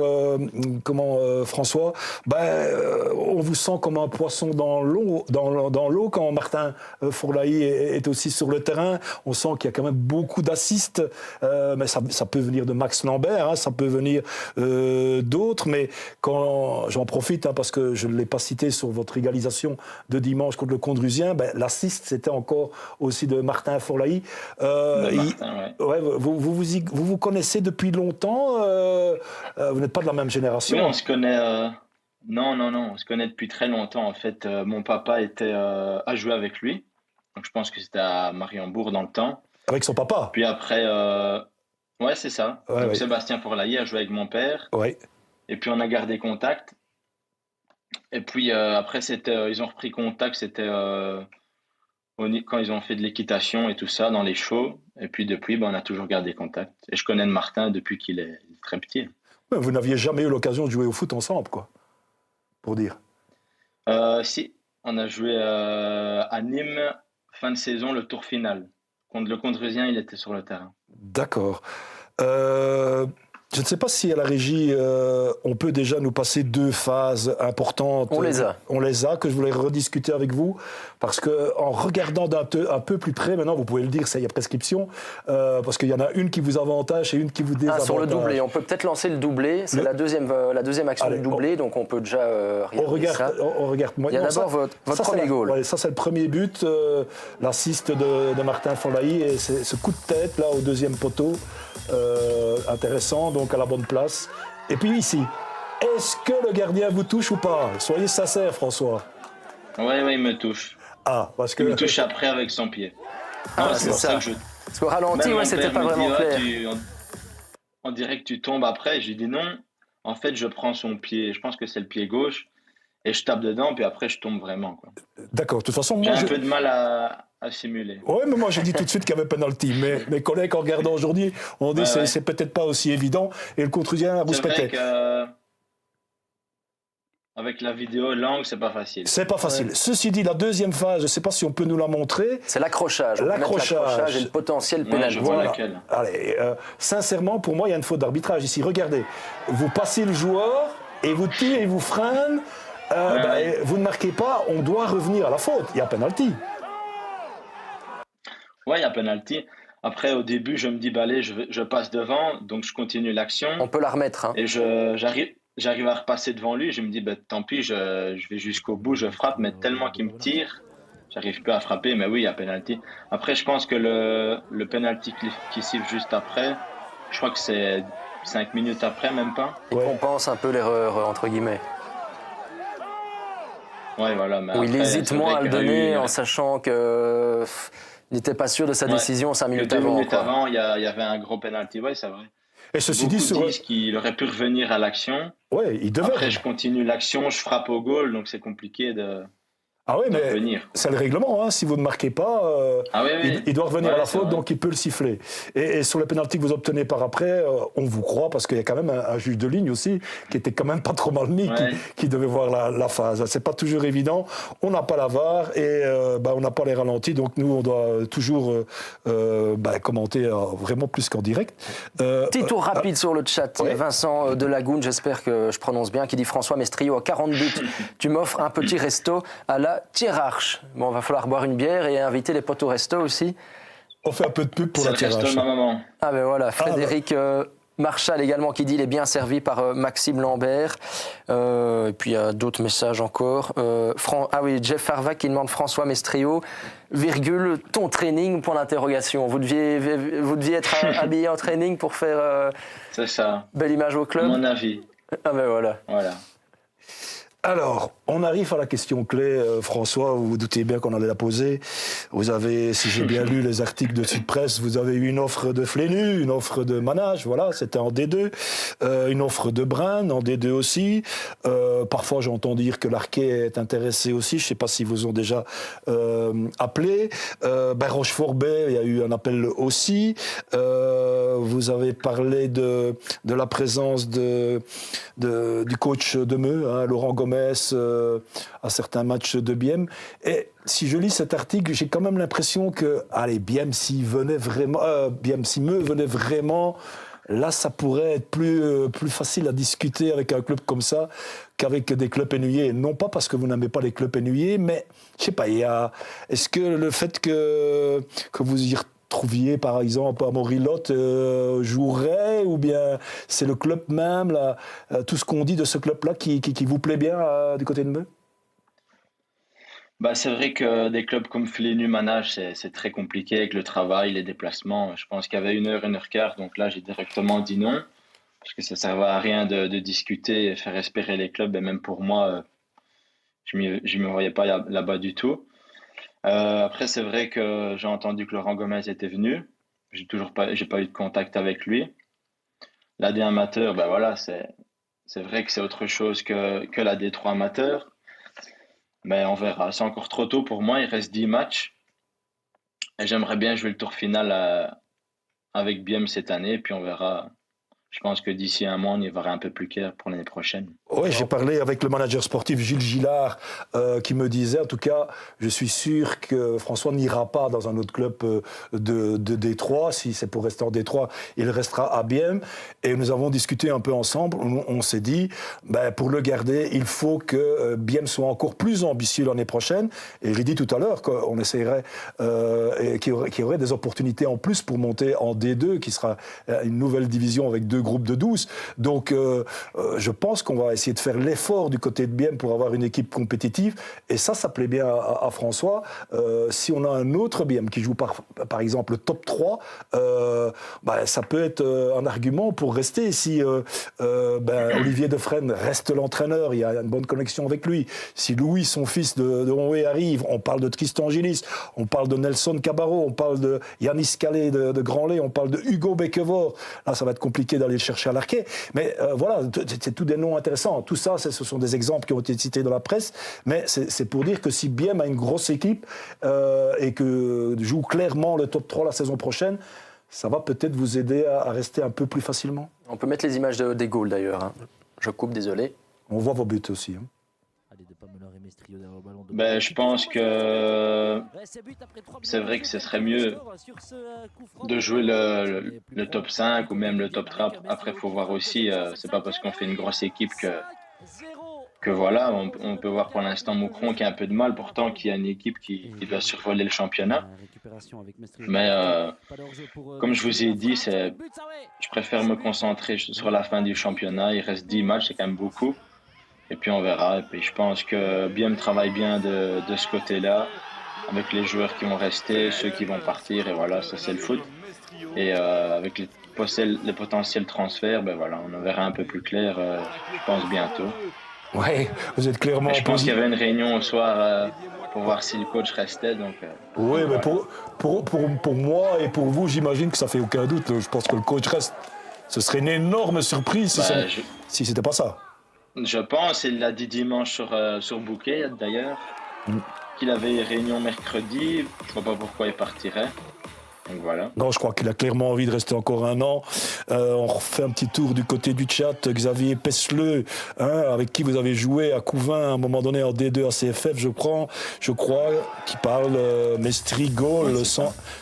François, on vous sent comme un poisson dans l'eau quand Martin Fourlahy est aussi sur le terrain. On sent qu'il y a quand même beaucoup d'assists, mais ça peut venir de Max Lambert, ça peut venir d'autres, mais quand j'en profite, parce que je ne l'ai pas cité sur votre égalisation de dimanche contre le Condrusien, l'assist, c'était encore aussi de Martin Fourlahy. Vous vous connaissez depuis longtemps. Vous n'êtes pas de la même génération. Oui, on se connaît. Non, on se connaît depuis très longtemps. En fait, mon papa a joué avec lui. Donc, je pense que c'était à Mariembourg dans le temps. Avec son papa. Puis après, ouais, c'est ça. Donc, Sébastien Fourlahy a joué avec mon père. Ouais. Et puis on a gardé contact. Et puis après, ils ont repris contact. C'était quand ils ont fait de l'équitation et tout ça dans les shows. Et puis depuis, on a toujours gardé contact. Et je connais Martin depuis qu'il est très petit. Mais vous n'aviez jamais eu l'occasion de jouer au foot ensemble, quoi, pour dire. Si, on a joué à Nîmes, fin de saison, le tour final. Contre le Condrusien, il était sur le terrain. D'accord. Je ne sais pas si à la régie, on peut déjà nous passer 2 phases importantes. On les a. On les a, que je voulais rediscuter avec vous. Parce qu'en regardant un peu plus près, maintenant, vous pouvez le dire, ça y a prescription, parce qu'il y en a une qui vous avantage et une qui vous désavantage. Sur le doublé, on peut peut-être lancer le doublé. C'est la deuxième action du doublé, donc on peut déjà regarder ça. On regarde. Il y a d'abord votre premier goal. Ouais, ça, c'est le premier but, l'assist de Martin Fourlahy, et c'est ce coup de tête, là, au deuxième poteau. Intéressant, donc à la bonne place. Et puis ici, est-ce que le gardien vous touche ou pas? Soyez sincère, François. Oui, il me touche. Parce que... Il me touche après avec son pied. C'est ça. Parce qu'au ralenti, c'était pas vraiment clair. On dirait que tu tombes après. Je lui dis non. En fait, je prends son pied. Je pense que c'est le pied gauche. Et je tape dedans, puis après, je tombe vraiment, quoi. D'accord. De toute façon, j'ai un peu de mal à simuler. Oui, mais moi, j'ai dit tout de suite qu'il y avait penalty. Mais mes collègues, en regardant aujourd'hui, on dit que c'est peut-être pas aussi évident. Et le Condrusien rouspétait. Avec la vidéo longue, c'est pas facile. C'est pas facile. Ceci dit, la deuxième phase, je ne sais pas si on peut nous la montrer. C'est l'accrochage. L'accrochage et le potentiel pénalty. Voilà. Allez, sincèrement, pour moi, il y a une faute d'arbitrage ici. Regardez, vous passez le joueur et vous tirez, il vous freine. Vous ne marquez pas, on doit revenir à la faute. Il y a penalty. Oui, il y a penalty. Après, au début, je me dis, allez, je passe devant, donc je continue l'action. On peut la remettre. Et j'arrive à repasser devant lui. Je me dis, tant pis, je vais jusqu'au bout, je frappe, mais tellement qu'il me tire, j'arrive plus à frapper. Mais oui, il y a penalty. Après, je pense que le penalty qui siffle juste après, je crois que c'est 5 minutes après, même pas. Il compense un peu l'erreur, entre guillemets. Ouais, voilà. Mais il hésite moins à le donner en sachant qu'il n'était pas sûr de sa décision 5 minutes avant. 2 minutes avant, il y avait un gros penalty, ouais, c'est vrai. Et ceci dit, disent qu'il aurait pu revenir à l'action. Ouais, il devait. Après, je continue l'action, je frappe au goal, donc c'est compliqué de. Ah oui, mais revenir. C'est le règlement. Si vous ne marquez pas, il doit revenir à la faute, donc il peut le siffler. Et sur les pénaltys que vous obtenez par après, on vous croit, parce qu'il y a quand même un juge de ligne aussi, qui était quand même pas trop mal mis, qui devait voir la phase. C'est pas toujours évident. On n'a pas la VAR et on n'a pas les ralentis, donc nous, on doit toujours commenter vraiment plus qu'en direct. Petit tour rapide sur le chat. Vincent Delagoune, j'espère que je prononce bien, qui dit François Mestrio à 40 buts. Tu m'offres un petit resto à la Thiérarche. Bon, va falloir boire une bière et inviter les potes au resto aussi. On fait un peu de pub pour la Thiérarche. C'est le resto de ma maman. Ah ben voilà, Frédéric Marchal également qui dit il est bien servi par Maxime Lambert. Et puis il y a d'autres messages encore. Jeff Farvac qui demande François Mestrio, virgule, ton training, point d'interrogation. Vous deviez être habillé en training pour faire c'est ça. Belle image au club. À mon avis. Ah ben voilà. Alors, on arrive à la question clé, François, vous vous doutez bien qu'on allait la poser. Vous avez, si j'ai bien lu les articles de Sud Presse, vous avez eu une offre de Flénu, une offre de Manage, voilà, c'était en D2, une offre de Brun, en D2 aussi. Parfois, j'entends dire que l'Arquet est intéressé aussi, je ne sais pas s'ils vous ont déjà appelé. Rochefort-Bay, il y a eu un appel aussi. Vous avez parlé de la présence du coach de Meux, Laurent Gomez, promesses à certains matchs de Bième. Et si je lis cet article, j'ai quand même l'impression que, allez, Bième, s'il venait vraiment, Bième, s'il me venait vraiment, là, ça pourrait être plus facile à discuter avec un club comme ça qu'avec des clubs ennuyés. Non pas parce que vous n'aimez pas les clubs ennuyés, mais, je sais pas, est-ce que le fait que vous y trouviez par exemple à Morilotte jouerait, ou bien c'est le club même, là, tout ce qu'on dit de ce club-là qui vous plaît bien du côté de Meux? Bah, c'est vrai que des clubs comme Flénu Manage, c'est très compliqué avec le travail, les déplacements. Je pense qu'il y avait 1 heure, 1 heure quart, donc là j'ai directement dit non, parce que ça ne servait à rien de discuter et faire espérer les clubs, et même pour moi, je ne me voyais pas là-bas du tout. Après, c'est vrai que j'ai entendu que Laurent Gomez était venu. J'ai pas eu de contact avec lui. La D amateur, ben voilà, c'est vrai que c'est autre chose que la D3 amateur. Mais on verra. C'est encore trop tôt pour moi. Il reste 10 matchs. Et j'aimerais bien jouer le tour final avec Bième cette année. Puis on verra. Je pense que d'ici un mois, on y verra un peu plus clair pour l'année prochaine. Oui, j'ai parlé avec le manager sportif Gilles Gillard qui me disait, en tout cas, je suis sûr que François n'ira pas dans un autre club de Détroit. Si c'est pour rester en Détroit, il restera à Bième. Et nous avons discuté un peu ensemble. On s'est dit, pour le garder, il faut que Bième soit encore plus ambitieux l'année prochaine. Et j'ai dit tout à l'heure qu'on essaierait, qu'il y aurait des opportunités en plus pour monter en D2, qui sera une nouvelle division avec 2 groupes de 12. Donc, je pense qu'on va essayer de faire l'effort du côté de Bième pour avoir une équipe compétitive. Et ça plaît bien à François. Si on a un autre Bième qui joue par exemple le top 3, ça peut être un argument pour rester. Si Olivier Defresne reste l'entraîneur, il y a une bonne connexion avec lui. Si Louis, son fils de Onwé, arrive, on parle de Tristan Gillis, on parle de Nelson Cabarro, on parle de Yannis Calais de Grandlay, on parle de Hugo Bequevort. Là, ça va être compliqué d'aller le chercher à l'Arquet. Mais voilà, c'est tous des noms intéressants. Tout ça, ce sont des exemples qui ont été cités dans la presse. Mais c'est pour dire que si Bième a une grosse équipe et que joue clairement le top 3 la saison prochaine, ça va peut-être vous aider à rester un peu plus facilement. On peut mettre les images des goals d'ailleurs. Hein. Je coupe, désolé. On voit vos buts aussi. Hein. Je pense que c'est vrai que ce serait mieux de jouer le top 5 ou même le top 3. Après, il faut voir aussi, c'est pas parce qu'on fait une grosse équipe que voilà, on peut voir pour l'instant Moucron qui a un peu de mal, pourtant qui a une équipe qui doit survoler le championnat. Mais comme je vous ai dit, je préfère me concentrer sur la fin du championnat. Il reste 10 matchs, c'est quand même beaucoup. Et puis on verra. Et puis je pense que Bième travaille bien de ce côté-là, avec les joueurs qui vont rester, ceux qui vont partir. Et voilà, ça c'est le foot. Et avec les potentiels transferts, voilà, on en verra un peu plus clair, je pense, bientôt. Oui, vous êtes clairement... Je pense qu'il y avait une réunion au soir pour voir si le coach restait. Donc, oui, mais pour moi et pour vous, j'imagine que ça fait aucun doute. Je pense que le coach reste. Ce serait une énorme surprise si c'était pas ça. Je pense, il l'a dit dimanche sur Bouquet d'ailleurs, qu'il avait une réunion mercredi. Je vois pas pourquoi il partirait. Donc voilà. Non, je crois qu'il a clairement envie de rester encore un an. On refait un petit tour du côté du chat. Xavier Pesseleux, avec qui vous avez joué à Couvain à un moment donné en D2 à CFF, je crois, qui parle Mestrigol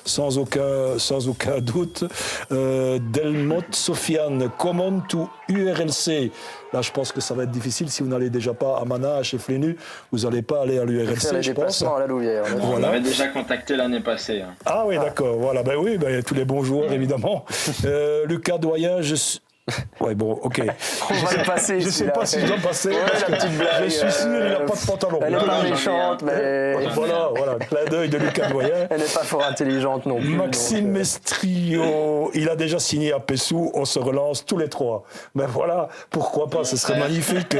sans aucun doute. Delmotte Sofiane, comment tout URLC. Là, je pense que ça va être difficile si vous n'allez déjà pas à Manage et Flénu. Vous n'allez pas aller à l'URLC, je pense. À la Louvière. On l'avait déjà contacté l'année passée. Hein. Ah oui, d'accord. Voilà. Tous les bons joueurs, évidemment. Lucas Doyen, Ouais, bon, ok. On va le passer. Je ne sais pas si je dois passer. Ouais, la petite blague. Je suis sûr, il n'a pas de pantalon. Elle n'est pas méchante, mais. Voilà, clin d'œil de Lucas Doyen. Elle n'est pas fort intelligente non plus. Maxime Mestrio, il a déjà signé à Pessou, on se relance tous les trois. Ben voilà, pourquoi pas, ce serait magnifique.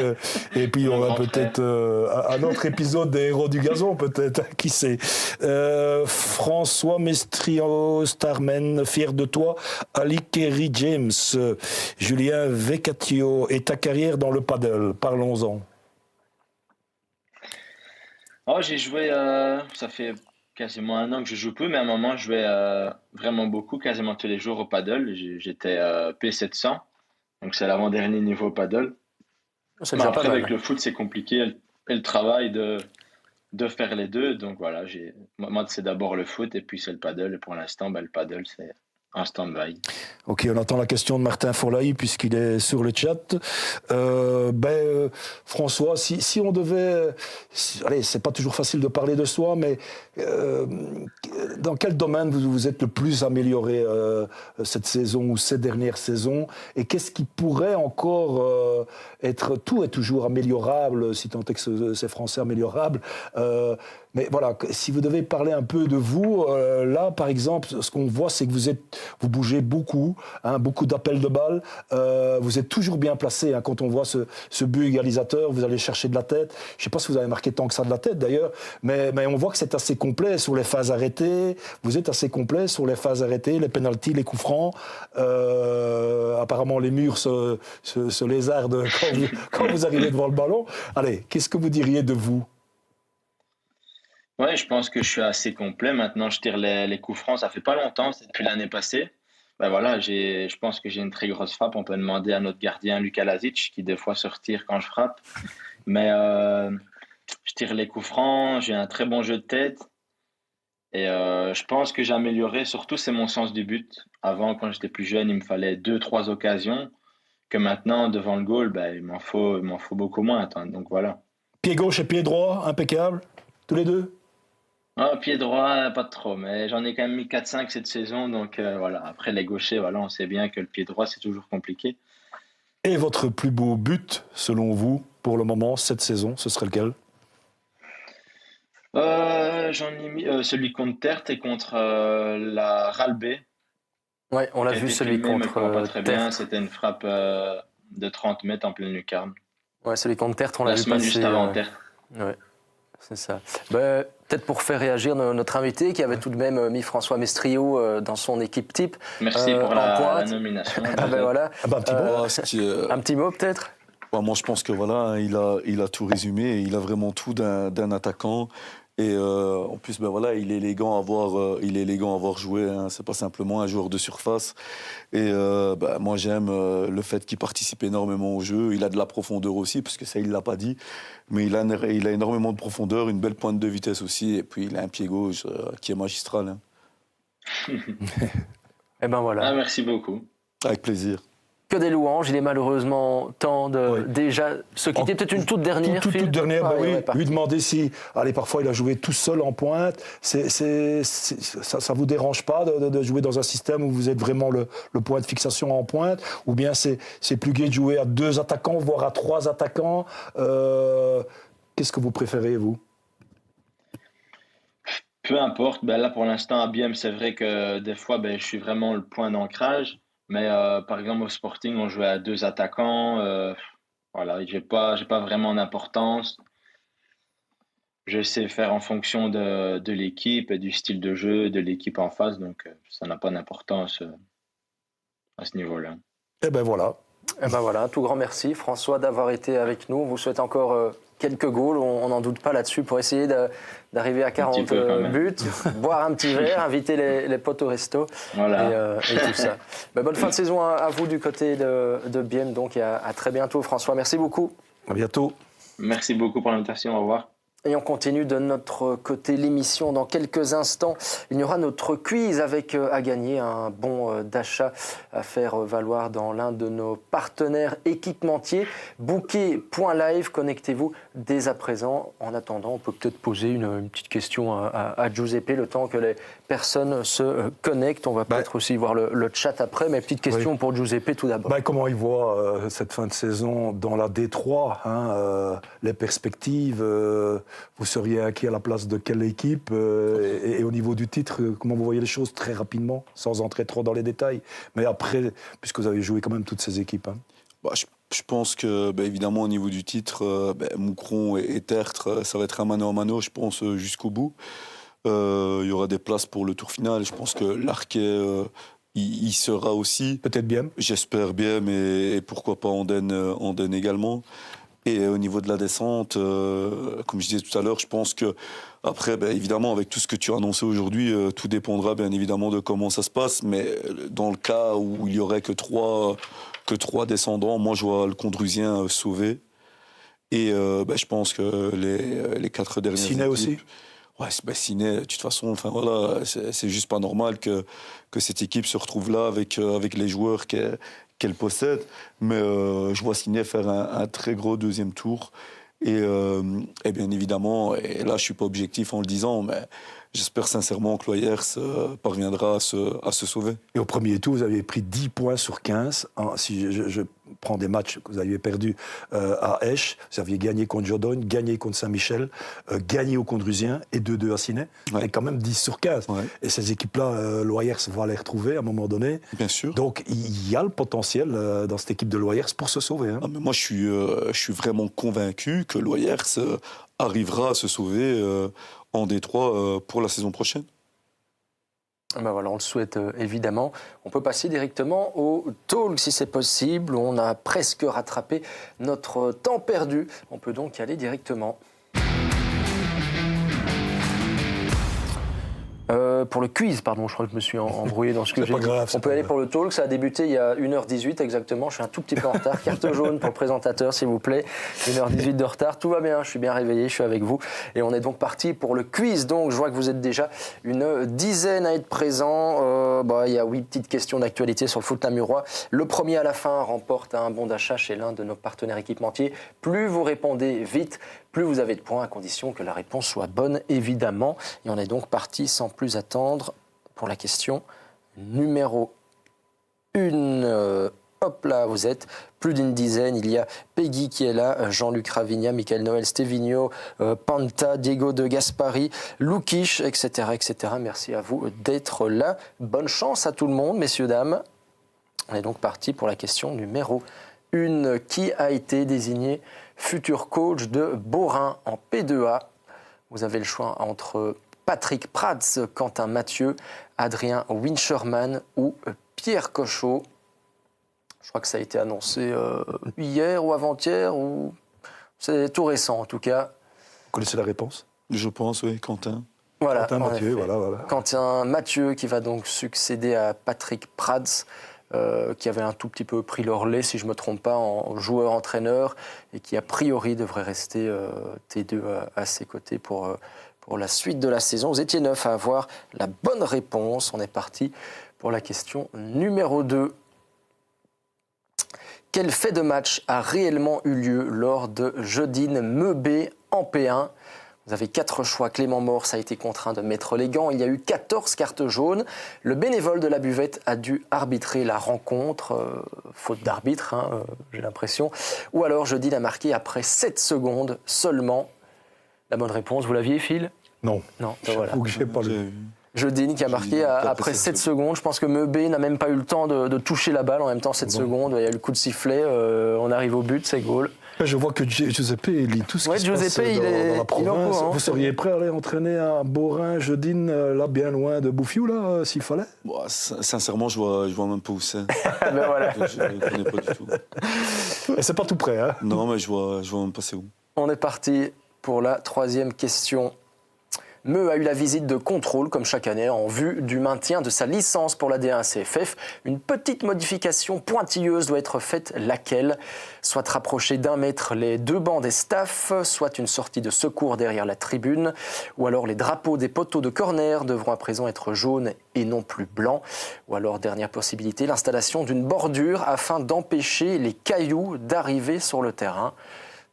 Et puis on va peut-être un autre épisode des Héros du Gazon, peut-être, qui sait. François Mestrio, Starman, fier de toi. Ali Kerry James. Julien Vecatio et ta carrière dans le paddle, parlons-en. J'ai joué, ça fait quasiment un an que je joue plus, mais à un moment je jouais vraiment beaucoup, quasiment tous les jours au paddle. J'étais P700, donc c'est l'avant-dernier niveau paddle. C'est Mais déjà après, pas mal. avec le foot, c'est compliqué. Et le travail de faire les deux. Donc voilà, moi, c'est d'abord le foot et puis c'est le paddle. Et pour l'instant, le paddle, c'est un stand-by. Ok, on attend la question de Martin Forlaï puisqu'il est sur le chat. François, si on devait... allez, c'est pas toujours facile de parler de soi, mais dans quel domaine vous êtes le plus amélioré cette saison ou ces dernières saisons? Et qu'est-ce qui pourrait encore être... Tout est toujours améliorable, si tant est que c'est français améliorable. Mais voilà, si vous devez parler un peu de vous, là, par exemple, ce qu'on voit, c'est que vous bougez beaucoup, hein, beaucoup d'appels de balles. Vous êtes toujours bien placé. Hein, quand on voit ce but égalisateur, vous allez chercher de la tête. Je ne sais pas si vous avez marqué tant que ça de la tête, d'ailleurs, mais on voit que c'est assez complet sur les phases arrêtées. Vous êtes assez complet sur les phases arrêtées, les pénaltys, les coups francs. Apparemment, les murs se lézardent quand vous arrivez devant le ballon. Allez, qu'est-ce que vous diriez de vous? Ouais, je pense que je suis assez complet. Maintenant, je tire les coups francs. Ça fait pas longtemps, c'est depuis l'année passée. Voilà, je pense que j'ai une très grosse frappe. On peut demander à notre gardien Luka Lazic, qui des fois se retire quand je frappe. Mais je tire les coups francs, j'ai un très bon jeu de tête. Et je pense que j'ai amélioré, surtout, c'est mon sens du but. Avant, quand j'étais plus jeune, il me fallait 2, 3 occasions. Que maintenant, devant le goal, il m'en faut beaucoup moins. Attends, donc voilà. Pied gauche et pied droit, impeccable, tous les deux? Pied droit, pas trop, mais j'en ai quand même mis 4-5 cette saison, donc voilà. Après, les gauchers, voilà, on sait bien que le pied droit, c'est toujours compliqué. Et votre plus beau but, selon vous, pour le moment, cette saison, ce serait lequel? J'en ai mis celui contre Tertre et contre la Ralbé. Ouais, on l'a Qui a vu, été celui filmé, me contre comprend pas très bien. Tertre. C'était une frappe de 30 mètres en pleine lucarne. Ouais, celui contre Tertre, on l'a La vu semaine passer. juste avant Tertre. Ouais, c'est ça. Peut-être pour faire réagir notre invité qui avait tout de même mis François Mestrio dans son équipe type. Merci pour en la pointe. nomination. Voilà. Un petit mot. Un petit mot peut-être. Moi, je pense que voilà, il a tout résumé. Il a vraiment tout d'un attaquant. Et en plus, il est élégant à voir jouer. Hein. C'est pas simplement un joueur de surface. Et moi, j'aime le fait qu'il participe énormément au jeu. Il a de la profondeur aussi, parce que ça, il l'a pas dit. Mais il a énormément de profondeur, une belle pointe de vitesse aussi. Et puis, il a un pied gauche qui est magistral. Hein. Et voilà. Merci beaucoup. Avec plaisir. Que des louanges. Il est malheureusement temps de déjà se quitter. Peut-être une toute dernière. Toute dernière, oui. Lui demander si, parfois il a joué tout seul en pointe. Ça vous dérange pas de jouer dans un système où vous êtes vraiment le point de fixation en pointe, ou bien c'est plus gai de jouer à 2 attaquants, voire à 3 attaquants. Qu'est-ce que vous préférez, vous? Peu importe. Là, pour l'instant, à Bième, c'est vrai que des fois, je suis vraiment le point d'ancrage. Mais par exemple, au Sporting, on jouait à 2 attaquants. Voilà, j'ai pas vraiment d'importance. Je sais faire en fonction de l'équipe et du style de jeu de l'équipe en face. Donc, ça n'a pas d'importance à ce niveau-là. Voilà. Voilà, un tout grand merci, François, d'avoir été avec nous. On vous souhaite encore quelques goals, on n'en doute pas là-dessus, pour essayer d'arriver à 40 buts, boire un petit verre, inviter les potes au resto, voilà. et tout ça. Bonne fin de saison à vous du côté de Bième, donc, et à très bientôt, François. Merci beaucoup. À bientôt. Merci beaucoup pour l'invitation, au revoir. Et on continue de notre côté l'émission. Dans quelques instants, il y aura notre quiz avec à gagner un bon d'achat à faire valoir dans l'un de nos partenaires équipementiers. Bookie.live, connectez-vous dès à présent. En attendant, on peut peut-être poser une petite question à Giuseppe le temps que les personnes se connectent. On va peut-être aussi voir le chat après, mais petite question pour Giuseppe tout d'abord. Comment il voit cette fin de saison dans la D3, les perspectives vous seriez acquis à la place de quelle équipe et au niveau du titre, comment vous voyez les choses très rapidement, sans entrer trop dans les détails? Mais après, puisque vous avez joué quand même toutes ces équipes. Hein. Je pense que, évidemment, au niveau du titre, Moucron et Tertre, ça va être un mano à mano, je pense, jusqu'au bout. Il y aura des places pour le tour final. Je pense que l'Arquet, il sera aussi. Peut-être bien. J'espère bien, mais pourquoi pas Andenne également. Et au niveau de la descente, comme je disais tout à l'heure, je pense que après, évidemment, avec tout ce que tu as annoncé aujourd'hui, tout dépendra bien évidemment de comment ça se passe. Mais dans le cas où il y aurait que trois descendants, moi je vois le Condrusien sauvé. Et je pense que les 4 dernières Ciné équipes... aussi. Ouais, Ciné, de toute façon, enfin voilà, c'est juste pas normal que cette équipe se retrouve là avec les joueurs qu'elle possède. Mais je vois Ciné faire un très gros deuxième tour. Et bien évidemment, et là je suis pas objectif en le disant, mais j'espère sincèrement que l'Oyers parviendra à se sauver. Et au premier tour, vous avez pris 10 points sur 15. Si je prends des matchs que vous aviez perdus à Esch, vous aviez gagné contre Jodogne, gagné contre Saint-Michel, gagné au Condrusien et 2-2 à Ciné. Ouais. Et quand même 10 sur 15. Ouais. Et ces équipes-là, l'Oyers va les retrouver à un moment donné. Bien sûr. Donc il y a le potentiel dans cette équipe de l'Oyers pour se sauver. Hein. Ah, mais moi je suis vraiment convaincu que l'Oyers arrivera à se sauver en Détroit pour la saison prochaine. Ben voilà, on le souhaite évidemment. On peut passer directement au talk si c'est possible. On a presque rattrapé notre temps perdu. On peut donc y aller directement. Pour le quiz, pardon, je crois que je me suis embrouillé dans ce que j'ai dit. On peut aller pour le talk, ça a débuté il y a 1h18 exactement, je suis un tout petit peu en retard. Carte jaune pour le présentateur s'il vous plaît, 1h18 de retard, tout va bien, je suis bien réveillé, je suis avec vous. Et on est donc parti pour le quiz, donc je vois que vous êtes déjà une dizaine à être présents. Il y a 8 petites questions d'actualité sur le foot namurois. Le premier à la fin remporte un bon d'achat chez l'un de nos partenaires équipementiers. Plus vous répondez vite, plus vous avez de points, à condition que la réponse soit bonne, évidemment. Et on est donc parti sans plus attendre pour la question numéro 1. Hop là, vous êtes plus d'une dizaine. Il y a Peggy qui est là, Jean-Luc Ravigna, Michael Noël, Stevigno, Panta, Diego de Gaspari, Lukic, etc., etc. Merci à vous d'être là. Bonne chance à tout le monde, messieurs, dames. On est donc parti pour la question numéro 1. Qui a été désigné futur coach de Borin en P2A? Vous avez le choix entre Patrick Prats, Quentin Mathieu, Adrien Wincherman ou Pierre Cochot. Je crois que ça a été annoncé hier ou avant-hier, ou c'est tout récent en tout cas. Vous connaissez la réponse? Je pense, oui, Quentin. Voilà, Quentin Mathieu, voilà. Quentin Mathieu qui va donc succéder à Patrick Prats, qui avait un tout petit peu pris le relais, si je ne me trompe pas, en joueur-entraîneur, et qui a priori devrait rester T2 à ses côtés pour la suite de la saison. Vous étiez 9 à avoir la bonne réponse. On est parti pour la question numéro 2. Quel fait de match a réellement eu lieu lors de Jeudine Meubé en P1? Vous avez 4 choix. Clément Morse a été contraint de mettre les gants. Il y a eu 14 cartes jaunes. Le bénévole de la buvette a dû arbitrer la rencontre. Faute d'arbitre, j'ai l'impression. Ou alors Jeudine a marqué après 7 secondes seulement. La bonne réponse, vous l'aviez, Phil? Non. Non, voilà. Ou que j'ai pas lu. Jeudine qui a marqué après 7 secondes. Je pense que Meubé n'a même pas eu le temps de toucher la balle. En même temps, 7 secondes, il y a eu le coup de sifflet. On arrive au but, c'est goal. Je vois que Giuseppe lit tout ce qui se Giuseppe, passe dans la province. courant, Vous seriez prêt à aller entraîner un Borin, Jeudine, là, bien loin de Bouffiou, là, s'il fallait? Bon, sincèrement, je vois même pas où c'est. Ben voilà. Je ne connais pas du tout. Et c'est pas tout près, hein? Non, mais je vois même pas c'est où. On est parti pour la 3e question. Meu a eu la visite de contrôle, comme chaque année, en vue du maintien de sa licence pour la D1 CFF. Une petite modification pointilleuse doit être faite, laquelle? Soit rapprocher d'1 mètre les 2 bancs des staffs, soit une sortie de secours derrière la tribune, ou alors les drapeaux des poteaux de corner devront à présent être jaunes et non plus blancs, ou alors, dernière possibilité, l'installation d'une bordure afin d'empêcher les cailloux d'arriver sur le terrain.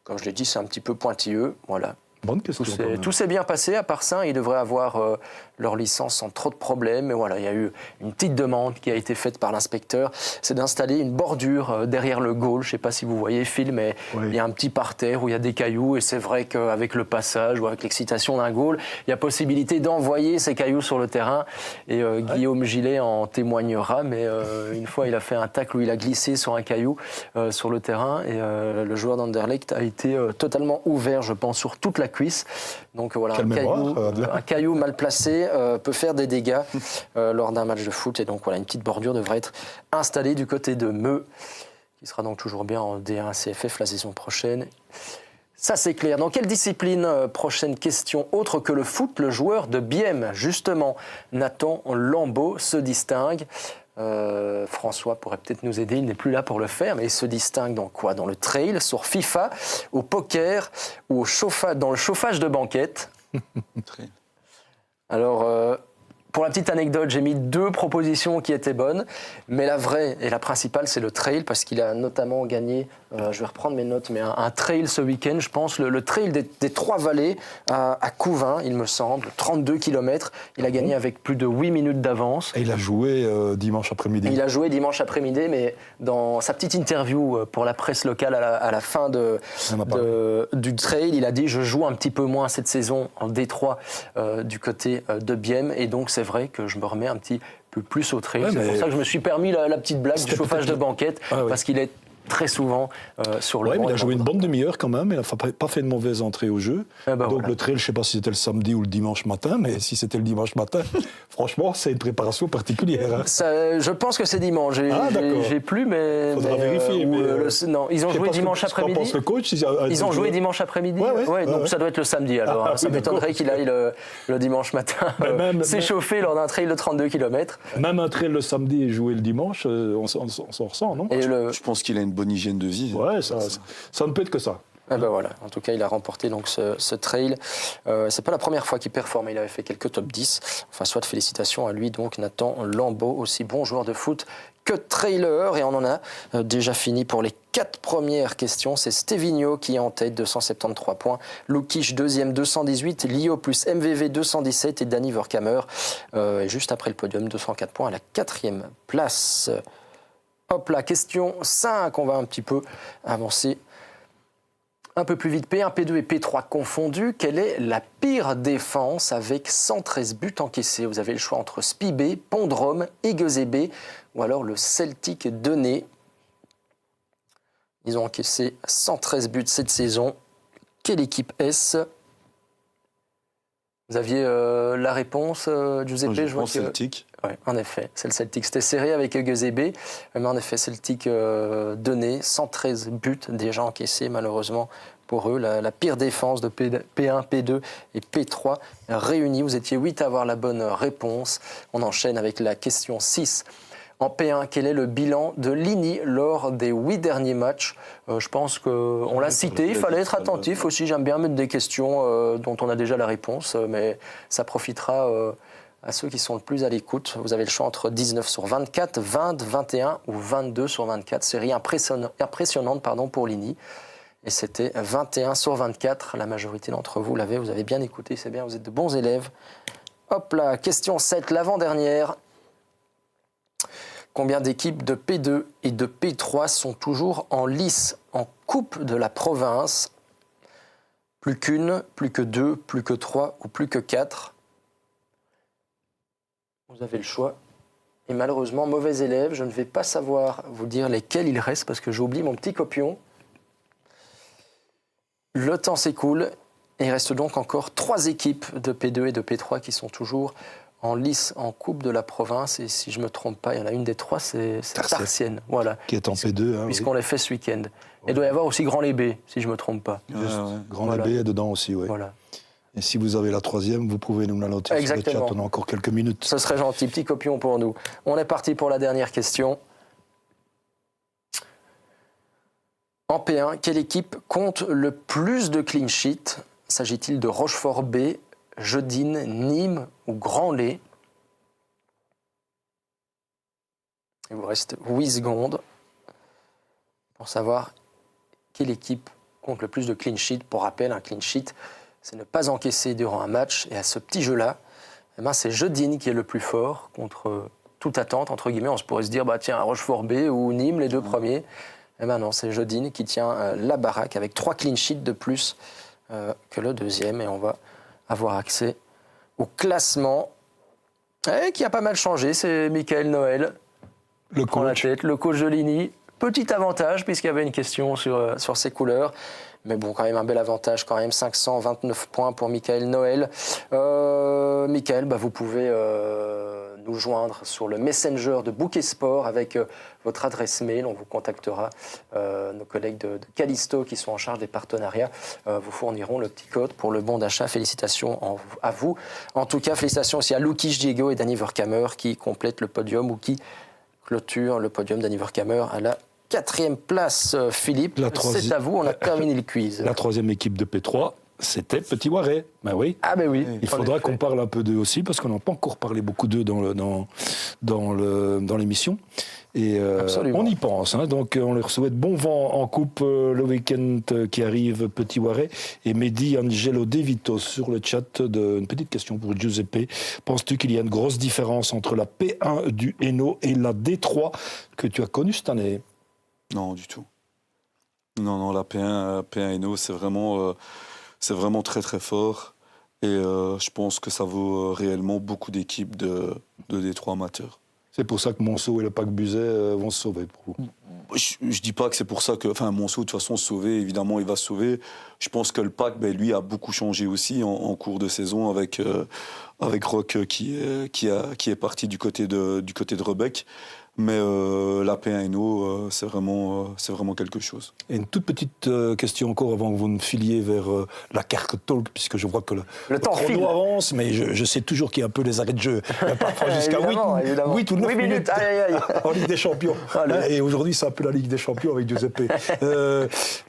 Comme je l'ai dit, c'est un petit peu pointilleux, voilà. Bonne question. Tout s'est bien passé, à part ça, ils devraient avoir leur licence sans trop de problèmes. Mais voilà, il y a eu une petite demande qui a été faite par l'inspecteur, c'est d'installer une bordure derrière le goal. Je ne sais pas si vous voyez, Phil, mais oui. Il y a un petit parterre où il y a des cailloux, et c'est vrai qu'avec le passage ou avec l'excitation d'un goal, il y a possibilité d'envoyer ces cailloux sur le terrain. Et Guillaume Gillet en témoignera, mais une fois, il a fait un tacle où il a glissé sur un caillou sur le terrain, et le joueur d'Anderlecht a été totalement ouvert, je pense, sur toute la cuisse. Donc voilà, un caillou mal placé peut faire des dégâts lors d'un match de foot. Et donc voilà, une petite bordure devrait être installée du côté de Meu, qui sera donc toujours bien en D1 CFF la saison prochaine. Ça, c'est clair. Dans quelle discipline, prochaine question, autre que le foot, le joueur de Bième, justement, Nathan Lambeau, se distingue? François pourrait peut-être nous aider, il n'est plus là pour le faire, mais il se distingue dans quoi? Dans le trail, sur FIFA, au poker ou dans le chauffage de banquette. Alors, pour la petite anecdote, j'ai mis 2 propositions qui étaient bonnes, mais la vraie et la principale, c'est le trail, parce qu'il a notamment gagné, je vais reprendre mes notes, mais un trail ce week-end, je pense, le trail des 3 vallées à Couvin, il me semble, 32 km. Il a gagné avec plus de 8 minutes d'avance. Et il a joué dimanche après-midi. Il a joué dimanche après-midi, mais dans sa petite interview pour la presse locale à la fin du trail, il a dit « Je joue un petit peu moins cette saison en D3 du côté de Bième, et donc c'est vrai que je me remets un petit peu plus au trail. C'est pour ça que je me suis permis la petite blague du chauffage de banquette, parce qu'il est très souvent sur le banc. Mais il a joué une bonne demi-heure quand même, il n'a pas fait de mauvaise entrée au jeu. Donc le trail, je ne sais pas si c'était le samedi ou le dimanche matin, mais si c'était le dimanche matin, franchement, c'est une préparation particulière. Hein. Je pense que c'est dimanche. J'ai plus, mais... Il faudra vérifier. Non, ils ont joué dimanche après-midi. Pense le coach, ils ont joué dimanche après-midi. Donc ça doit être le samedi alors. Ça m'étonnerait qu'il aille le dimanche matin s'échauffer lors d'un trail de 32 km. Même un trail le samedi et jouer le dimanche, on s'en ressent, non? Je pense qu'il a une bonne hygiène de vie. Ouais, ça ne peut être que ça. Eh ben voilà. En tout cas, il a remporté donc ce trail. C'est pas la première fois qu'il performe. Il avait fait quelques top 10. Enfin, soit de félicitations à lui, donc Nathan Lambeau, aussi bon joueur de foot que trailer. Et on en a déjà fini pour les 4 premières questions. C'est Stevino qui est en tête, 273 points. Lukic, deuxième, 218. Lio plus MVV, 217. Et Danny Verkamer, juste après le podium, 204 points à la 4e place. Hop là, question 5. On va un petit peu avancer un peu plus vite. P1, P2 et P3 confondus. Quelle est la pire défense avec 113 buts encaissés? Vous avez le choix entre Spibé, Pondrome, Egesebe ou alors le Celtic Denay. Ils ont encaissé 113 buts cette saison. Quelle équipe est-ce? Vous aviez la réponse, Giuseppe? Je pense Celtic. Oui, en effet, c'est le Celtic. C'était serré avec Egesebe, mais en effet, Celtic donné 113 buts déjà encaissés, malheureusement pour eux. La pire défense de P1, P2 et P3 réunis. Vous étiez 8 à avoir la bonne réponse. On enchaîne avec la question 6. En P1, quel est le bilan de Ligny lors des 8 derniers matchs? Je pense qu'on l'a cité, il fallait être attentif aussi. J'aime bien mettre des questions dont on a déjà la réponse, mais ça profitera à ceux qui sont le plus à l'écoute. Vous avez le choix entre 19 sur 24, 20, 21 ou 22 sur 24. Série impressionnante pour Ligny. Et c'était 21 sur 24. La majorité d'entre vous l'avez. Vous avez bien écouté, c'est bien, vous êtes de bons élèves. Hop là, question 7, l'avant-dernière. Combien d'équipes de P2 et de P3 sont toujours en lice en Coupe de la Province? Plus qu'une, plus que 2, plus que 3 ou plus que 4? Vous avez le choix. Et malheureusement, mauvais élève, je ne vais pas savoir vous dire lesquels il reste parce que j'oublie mon petit copion. Le temps s'écoule et il reste donc encore 3 équipes de P2 et de P3 qui sont toujours en lice en Coupe de la Province. Et si je ne me trompe pas, il y en a une des 3, c'est Tarsienne. Voilà. Qui est en P2. Puisqu'on l'a fait ce week-end. Et il doit y avoir aussi Grand Lébé, si je ne me trompe pas. Grand Lébé est dedans aussi, oui. Voilà. Et si vous avez la 3e, vous pouvez nous la noter sur le chat. On a encore quelques minutes. Ce serait gentil. Petit copion pour nous. On est parti pour la dernière question. En P1, quelle équipe compte le plus de clean sheets? S'agit-il de Rochefort B, Jeudine, Nîmes ou Grand-Lay? Il vous reste 8 secondes pour savoir quelle équipe compte le plus de clean sheets. Pour rappel, un clean sheet, c'est ne pas encaisser durant un match. Et à ce petit jeu-là, c'est Jeudine qui est le plus fort contre toute attente, entre guillemets. On se pourrait se dire, tiens, Rochefort B ou Nîmes, les 2 premiers. Eh bien non, c'est Jeudine qui tient la baraque avec 3 clean sheets de plus que le deuxième. Et on va avoir accès au classement qui a pas mal changé. C'est Michael Noël le prend la tête, le coach de Ligny. Petit avantage puisqu'il y avait une question sur ses couleurs. Mais bon, quand même un bel avantage, 529 points pour Michael Noël. Michael, vous pouvez nous joindre sur le Messenger de Bouquet Sport avec votre adresse mail. On vous contactera. Nos collègues de Callisto qui sont en charge des partenariats vous fourniront le petit code pour le bon d'achat. Félicitations à vous. En tout cas, félicitations aussi à Lukic, Diego et Danny Verkamer qui complètent le podium ou qui clôture le podium d'Annie Verkamer à la 4e place. Philippe, c'est à vous, on a terminé le quiz. La 3e équipe de P3, c'était Petit Waret. Ben oui. Ah ben oui. Il faudra qu'on parle un peu d'eux aussi, parce qu'on n'a pas encore parlé beaucoup d'eux dans l'émission. Et on y pense, hein. Donc on leur souhaite bon vent en coupe le week-end qui arrive, Petit Waret. Et Mehdi Angelo De Vito sur le chat, une petite question pour Giuseppe. Penses-tu qu'il y a une grosse différence entre la P1 du Hainaut et la D3 que tu as connue cette année? Non, du tout. Non, la P1 Hainaut, c'est vraiment très très fort. Et je pense que ça vaut réellement beaucoup d'équipes de D3 amateurs. C'est pour ça que Monceau et le Pac Buzet vont se sauver pour vous. Je dis pas que c'est pour ça que... Enfin, Monceau, de toute façon, se sauver, évidemment, il va se sauver. Je pense que le Pac, lui, a beaucoup changé aussi en cours de saison avec Rock qui est parti du côté de Rebec. Mais la P1 Hainaut, c'est vraiment quelque chose. Et une toute petite question encore avant que vous ne filiez vers la carte talk, puisque je vois que le temps chrono avance, mais je sais toujours qu'il y a un peu les arrêts de jeu. Parfois jusqu'à 8 ou 9 minutes en Ligue des Champions. Et aujourd'hui, c'est un peu la Ligue des Champions avec Giuseppe.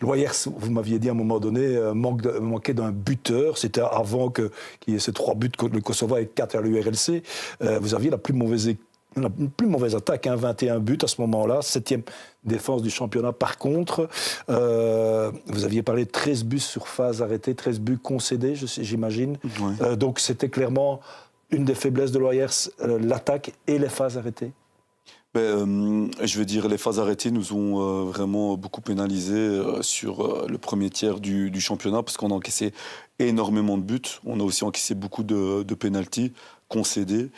Loyers, vous m'aviez dit à un moment donné, manquait d'un buteur. C'était avant qu'il y ait ces 3 buts contre le Kosovo et 4 à l'URLC. Vous aviez la plus mauvaise attaque, 21 buts à ce moment-là, 7e défense du championnat. Par contre, vous aviez parlé de 13 buts sur phase arrêtée, 13 buts concédés, j'imagine. Ouais. Donc c'était clairement une des faiblesses de Loyers, l'attaque et les phases arrêtées. Je veux dire, les phases arrêtées nous ont vraiment beaucoup pénalisés sur le premier tiers du championnat parce qu'on a encaissé énormément de buts. On a aussi encaissé beaucoup de pénaltys concédés.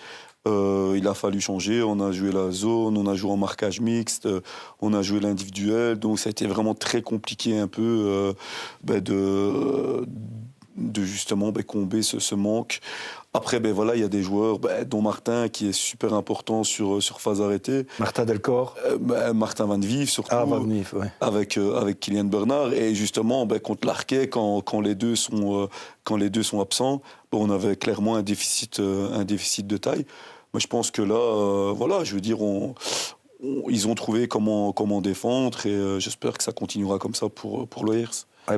Il a fallu changer, on a joué la zone, on a joué en marquage mixte, on a joué l'individuel, donc ça a été vraiment très compliqué un peu de justement combler ce manque. Après, il y a des joueurs, dont Martin, qui est super important sur phase arrêtée. Martin Delcor. Martin Van Vief, surtout. Ah, Van Vief, ouais. Avec Kylian Bernard. Et justement, contre l'Arquet, quand les deux sont absents, on avait clairement un déficit de taille. Mais je pense que là, je veux dire, ils ont trouvé comment défendre et j'espère que ça continuera comme ça pour Loyers.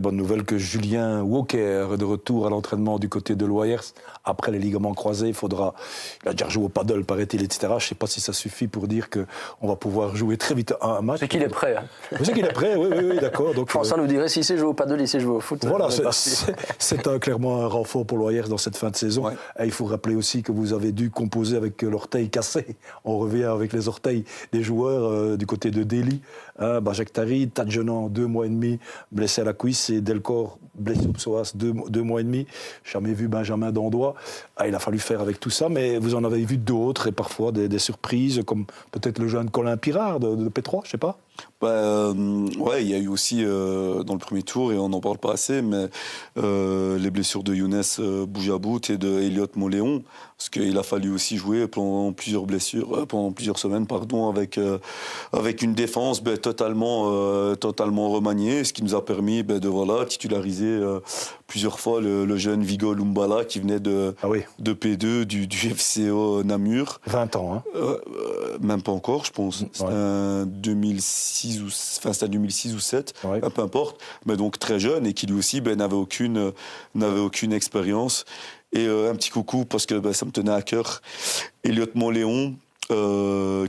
Bonne nouvelle que Julien Walker est de retour à l'entraînement du côté de Loyers. Après les ligaments croisés, il a déjà joué au paddle, paraît-il, etc. Je ne sais pas si ça suffit pour dire qu'on va pouvoir jouer très vite un match. C'est qu'il est prêt. C'est qu'il est prêt, oui, d'accord. Donc, François nous dirait, s'il sait jouer au paddle, il sait jouer au foot. Voilà, c'est clairement un renfort pour Loyers dans cette fin de saison. Ouais. Et il faut rappeler aussi que vous avez dû composer avec l'orteil cassé. On revient avec les orteils des joueurs du côté de Delhi. Jacques Tari, Tadjenan, 2 mois et demi, blessé à la cuisse. Et Delcor, blessé au psoas, 2 mois et demi. Jamais vu Benjamin Dandois. Il a fallu faire avec tout ça, mais vous en avez vu d'autres et parfois des surprises, comme peut-être le jeune Colin Pirard de P3, je sais pas. Il y a eu aussi dans le premier tour, et on n'en parle pas assez, mais les blessures de Younes Boujabout et de Elliot Moléon, parce qu'il a fallu aussi jouer pendant plusieurs semaines, avec une défense totalement remaniée, ce qui nous a permis de titulariser plusieurs fois le jeune Vigo Lumbala qui venait de P2 du FCO Namur. 20 ans, hein. Même pas encore, je pense. C'était un 2006 ou 2007, peu importe, mais donc très jeune et qui lui aussi n'avait aucune expérience. Et un petit coucou parce que ça me tenait à cœur. Elliot Moléon,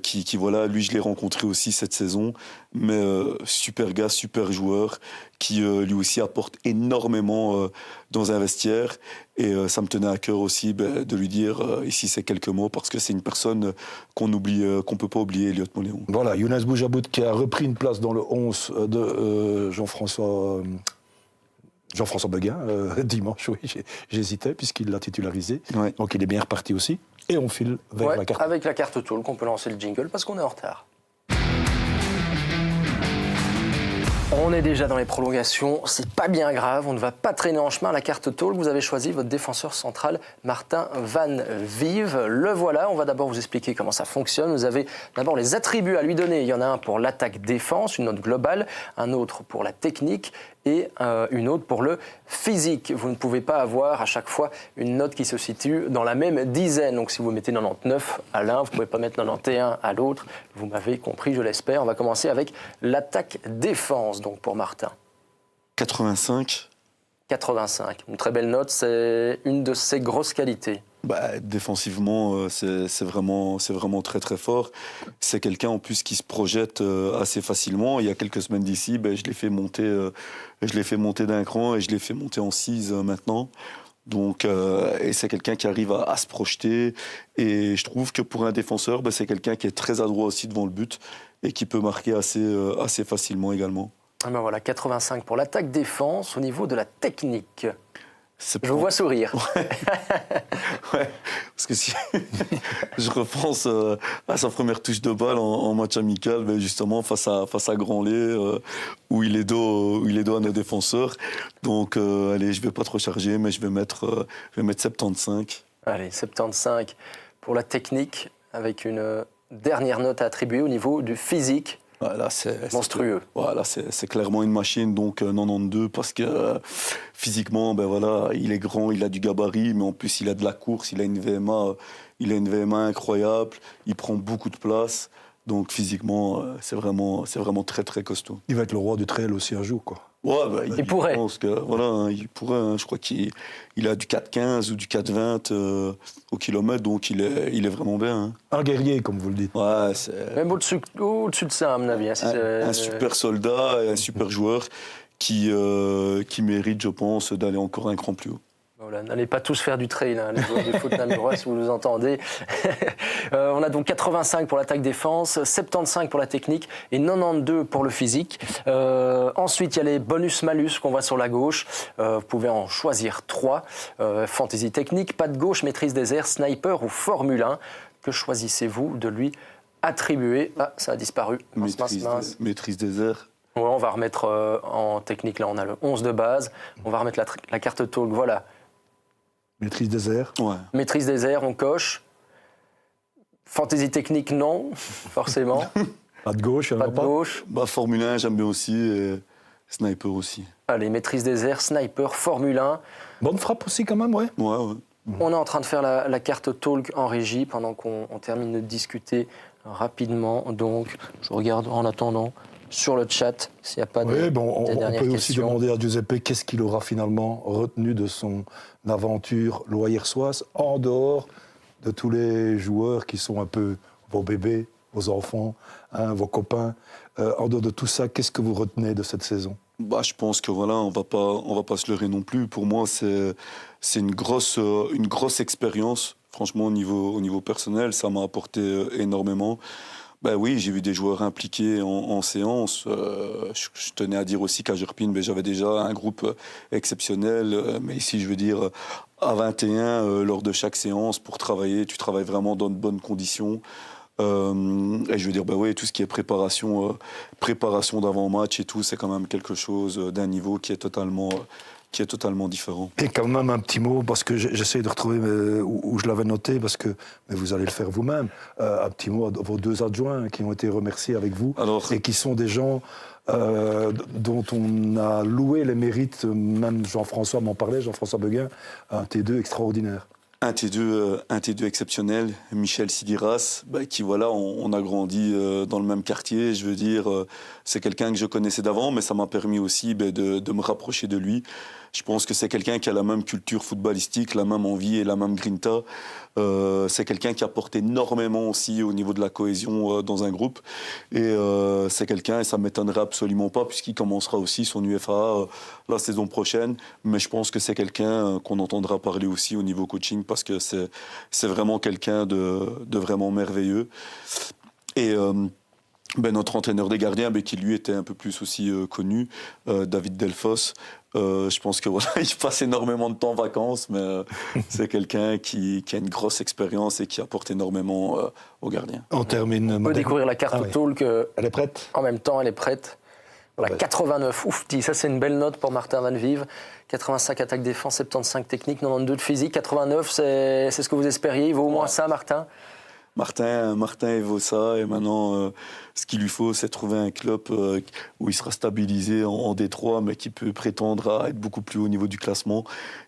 qui lui je l'ai rencontré aussi cette saison, mais super gars, super joueur, qui lui aussi apporte énormément dans un vestiaire, et ça me tenait à cœur aussi de lui dire ici ces quelques mots, parce que c'est une personne qu'on peut pas oublier, Elliot Moléon. Voilà, Younes Boujabout qui a repris une place dans le 11 de Jean-François Beguin, dimanche, oui, j'hésitais puisqu'il l'a titularisé, donc il est bien reparti aussi. Et on file vers la carte. Avec la carte talk, on peut lancer le jingle parce qu'on est en retard. On est déjà dans les prolongations, c'est pas bien grave, on ne va pas traîner en chemin. La carte talk, vous avez choisi votre défenseur central, Martin Van Vief. Le voilà, on va d'abord vous expliquer comment ça fonctionne. Vous avez d'abord les attributs à lui donner. Il y en a un pour l'attaque-défense, une note globale, un autre pour la technique et une autre pour le physique. Vous ne pouvez pas avoir à chaque fois une note qui se situe dans la même dizaine. Donc si vous mettez 99 à l'un, vous ne pouvez pas mettre 91 à l'autre. Vous m'avez compris, je l'espère. On va commencer avec l'attaque-défense, donc pour Martin. 85. 85. Une très belle note, c'est une de ses grosses qualités. Défensivement, c'est vraiment très très fort. C'est quelqu'un en plus qui se projette assez facilement. Il y a quelques semaines d'ici, je l'ai fait monter d'un cran et je l'ai fait monter en 6 maintenant. Donc, et c'est quelqu'un qui arrive à se projeter. Et je trouve que pour un défenseur, c'est quelqu'un qui est très adroit aussi devant le but et qui peut marquer assez facilement également. Ah ben voilà, 85 pour l'attaque-défense. Au niveau de la technique, je vous vois sourire. Ouais, parce que si je repense à sa première touche de balle en match amical, justement face à Granlé, où il est dos à nos défenseurs. Donc, allez, je vais pas trop charger, mais je vais mettre 75. Allez, 75 pour la technique, avec une dernière note à attribuer au niveau du physique. Voilà, c'est monstrueux. Voilà, c'est clairement une machine, donc 92, parce que physiquement, il est grand, il a du gabarit, mais en plus il a de la course, il a une VMA incroyable, il prend beaucoup de place, donc physiquement, c'est vraiment très très costaud. Il va être le roi du trail aussi un jour, quoi. Ouais, il pourrait. Je pense que, il pourrait. Je crois qu'il a du 4,15 ou du 4,20 au kilomètre, donc il est vraiment bien. Un guerrier, comme vous le dites. Ouais, même au-dessus de ça, à mon avis. Un super soldat et un super joueur qui mérite, je pense, d'aller encore un cran plus haut. Voilà, n'allez pas tous faire du trail, les joueurs du foot namurois, si vous nous entendez. On a donc 85 pour l'attaque-défense, 75 pour la technique et 92 pour le physique. Ensuite, il y a les bonus-malus qu'on voit sur la gauche. Vous pouvez en choisir 3. Fantaisie technique, pas de gauche, maîtrise des airs, sniper ou Formule 1. Que choisissez-vous de lui attribuer? Ah, ça a disparu. Maîtrise des airs. Ouais, on va remettre en technique, là on a le 11 de base. On va remettre la carte talk, voilà. Maîtrise des airs. Ouais. Maîtrise des airs, on coche. Fantaisie technique, non, forcément. Pas de gauche, pas de gauche. Formule 1, j'aime bien aussi, et sniper aussi. Allez, maîtrise des airs, sniper, Formule 1. Bonne frappe aussi quand même, ouais. Ouais. On est en train de faire la carte talk en régie pendant qu'on termine de discuter rapidement. Donc, je regarde en attendant sur le chat s'il n'y a pas de on peut aussi questions. demander à Giuseppe qu'est-ce qu'il aura finalement retenu de son aventure loyersoise, en dehors de tous les joueurs qui sont un peu vos bébés, vos enfants, vos copains. En dehors de tout ça, qu'est-ce que vous retenez de cette saison? Je pense que on va pas se leurrer non plus. Pour moi, c'est une grosse expérience. Franchement, au niveau personnel, ça m'a apporté énormément. Oui, j'ai vu des joueurs impliqués en séance. Je tenais à dire aussi qu'à Gerpine, j'avais déjà un groupe exceptionnel. Mais ici, je veux dire, à 21, lors de chaque séance, pour travailler, tu travailles vraiment dans de bonnes conditions. Et je veux dire, tout ce qui est préparation d'avant-match et tout, c'est quand même quelque chose d'un niveau qui est totalement différent. Et quand même un petit mot, parce que j'essaie de retrouver où je l'avais noté, parce que mais vous allez le faire vous-même, un petit mot à vos 2 adjoints qui ont été remerciés avec vous, et qui sont des gens dont on a loué les mérites, même Jean-François m'en parlait, Jean-François Beguin, un T2 extraordinaire. Un T2 exceptionnel, Michel Sidiras, qui on a grandi dans le même quartier. Je veux dire, c'est quelqu'un que je connaissais d'avant, mais ça m'a permis aussi de me rapprocher de lui. Je pense que c'est quelqu'un qui a la même culture footballistique, la même envie et la même grinta. C'est quelqu'un qui apporte énormément aussi au niveau de la cohésion dans un groupe. Et c'est quelqu'un, et ça ne m'étonnerait absolument pas, puisqu'il commencera aussi son UFA la saison prochaine. Mais je pense que c'est quelqu'un qu'on entendra parler aussi au niveau coaching, parce que c'est vraiment quelqu'un de vraiment merveilleux. Et notre entraîneur des gardiens, qui lui était un peu plus aussi connu, David Delfos, je pense que il passe énormément de temps en vacances, mais c'est quelqu'un qui a une grosse expérience et qui apporte énormément aux gardiens. On termine. On peut découvrir la carte talk. Elle est prête. En même temps, elle est prête. Voilà, 89, ouf, ça c'est une belle note pour Martin Van Vive. 85 attaque défense, 75 technique, 92 de physique. 89, c'est ce que vous espériez. Il vaut au moins ça, Martin? Martin, il vaut ça. Et maintenant, ce qu'il lui faut, c'est trouver un club où il sera stabilisé en Détroit, mais qui peut prétendre à être beaucoup plus haut au niveau du classement.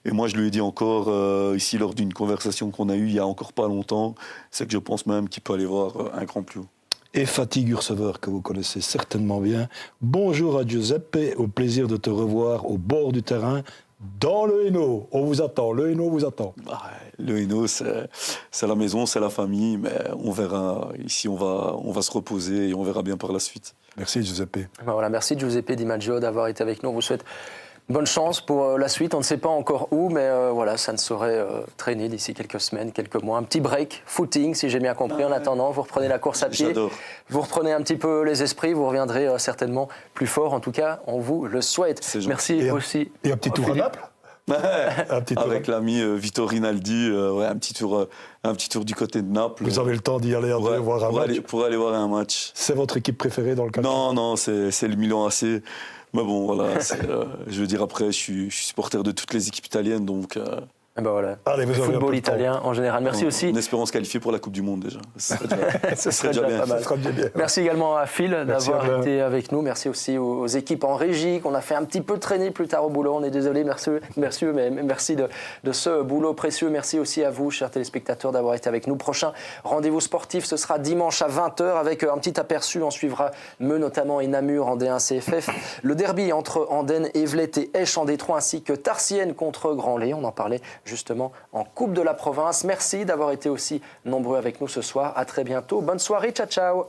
Et moi, je lui ai dit encore, ici, lors d'une conversation qu'on a eue il y a encore pas longtemps, c'est que je pense même qu'il peut aller voir un cran plus haut. Et Fatih Ursever, que vous connaissez certainement bien. Bonjour à Giuseppe, au plaisir de te revoir au bord du terrain, dans le Hainaut. On vous attend, le Hainaut vous attend. Le Hainaut, c'est la maison, c'est la famille, mais on verra. Ici, on va se reposer et on verra bien par la suite. Merci Giuseppe. Voilà, merci Giuseppe Di Maggio d'avoir été avec nous. On vous souhaite bonne chance pour la suite. On ne sait pas encore où, mais voilà, ça ne saurait traîner d'ici quelques semaines, quelques mois. Un petit break, footing, si j'ai bien compris. En attendant, vous reprenez la course à pied. J'adore. Vous reprenez un petit peu les esprits. Vous reviendrez certainement plus fort. En tout cas, on vous le souhaite. Merci aussi. Et un petit tour à Philippe. Naples. Avec l'ami Vito Rinaldi, un petit tour du côté de Naples. Vous avez le temps d'y aller voir un match. Pour aller voir un match. C'est votre équipe préférée dans le cas? Non, c'est le Milan AC. Mais bon, voilà, je veux dire, après, je suis supporter de toutes les équipes italiennes, donc... Ben voilà. Allez, vous le avez un peu football de temps. italien en général. Merci aussi. En espérant se qualifier pour la Coupe du Monde, déjà. Ce serait déjà pas mal. Ça sera bien. Merci également à Phil d'avoir Alain. été avec nous. Merci aussi aux équipes en régie qu'on a fait un petit peu traîner plus tard au boulot. On est désolé, merci, mais merci de ce boulot précieux. Merci aussi à vous, chers téléspectateurs, d'avoir été avec nous. Prochain rendez-vous sportif, ce sera dimanche à 20h avec un petit aperçu. On suivra Meux notamment et Namur en D1 CFF. Le derby entre Andenne, Evelet et Esch en D3 ainsi que Tarsienne contre Grand-Lay. On en parlait justement en Coupe de la Province. Merci d'avoir été aussi nombreux avec nous ce soir. À très bientôt. Bonne soirée. Ciao, ciao.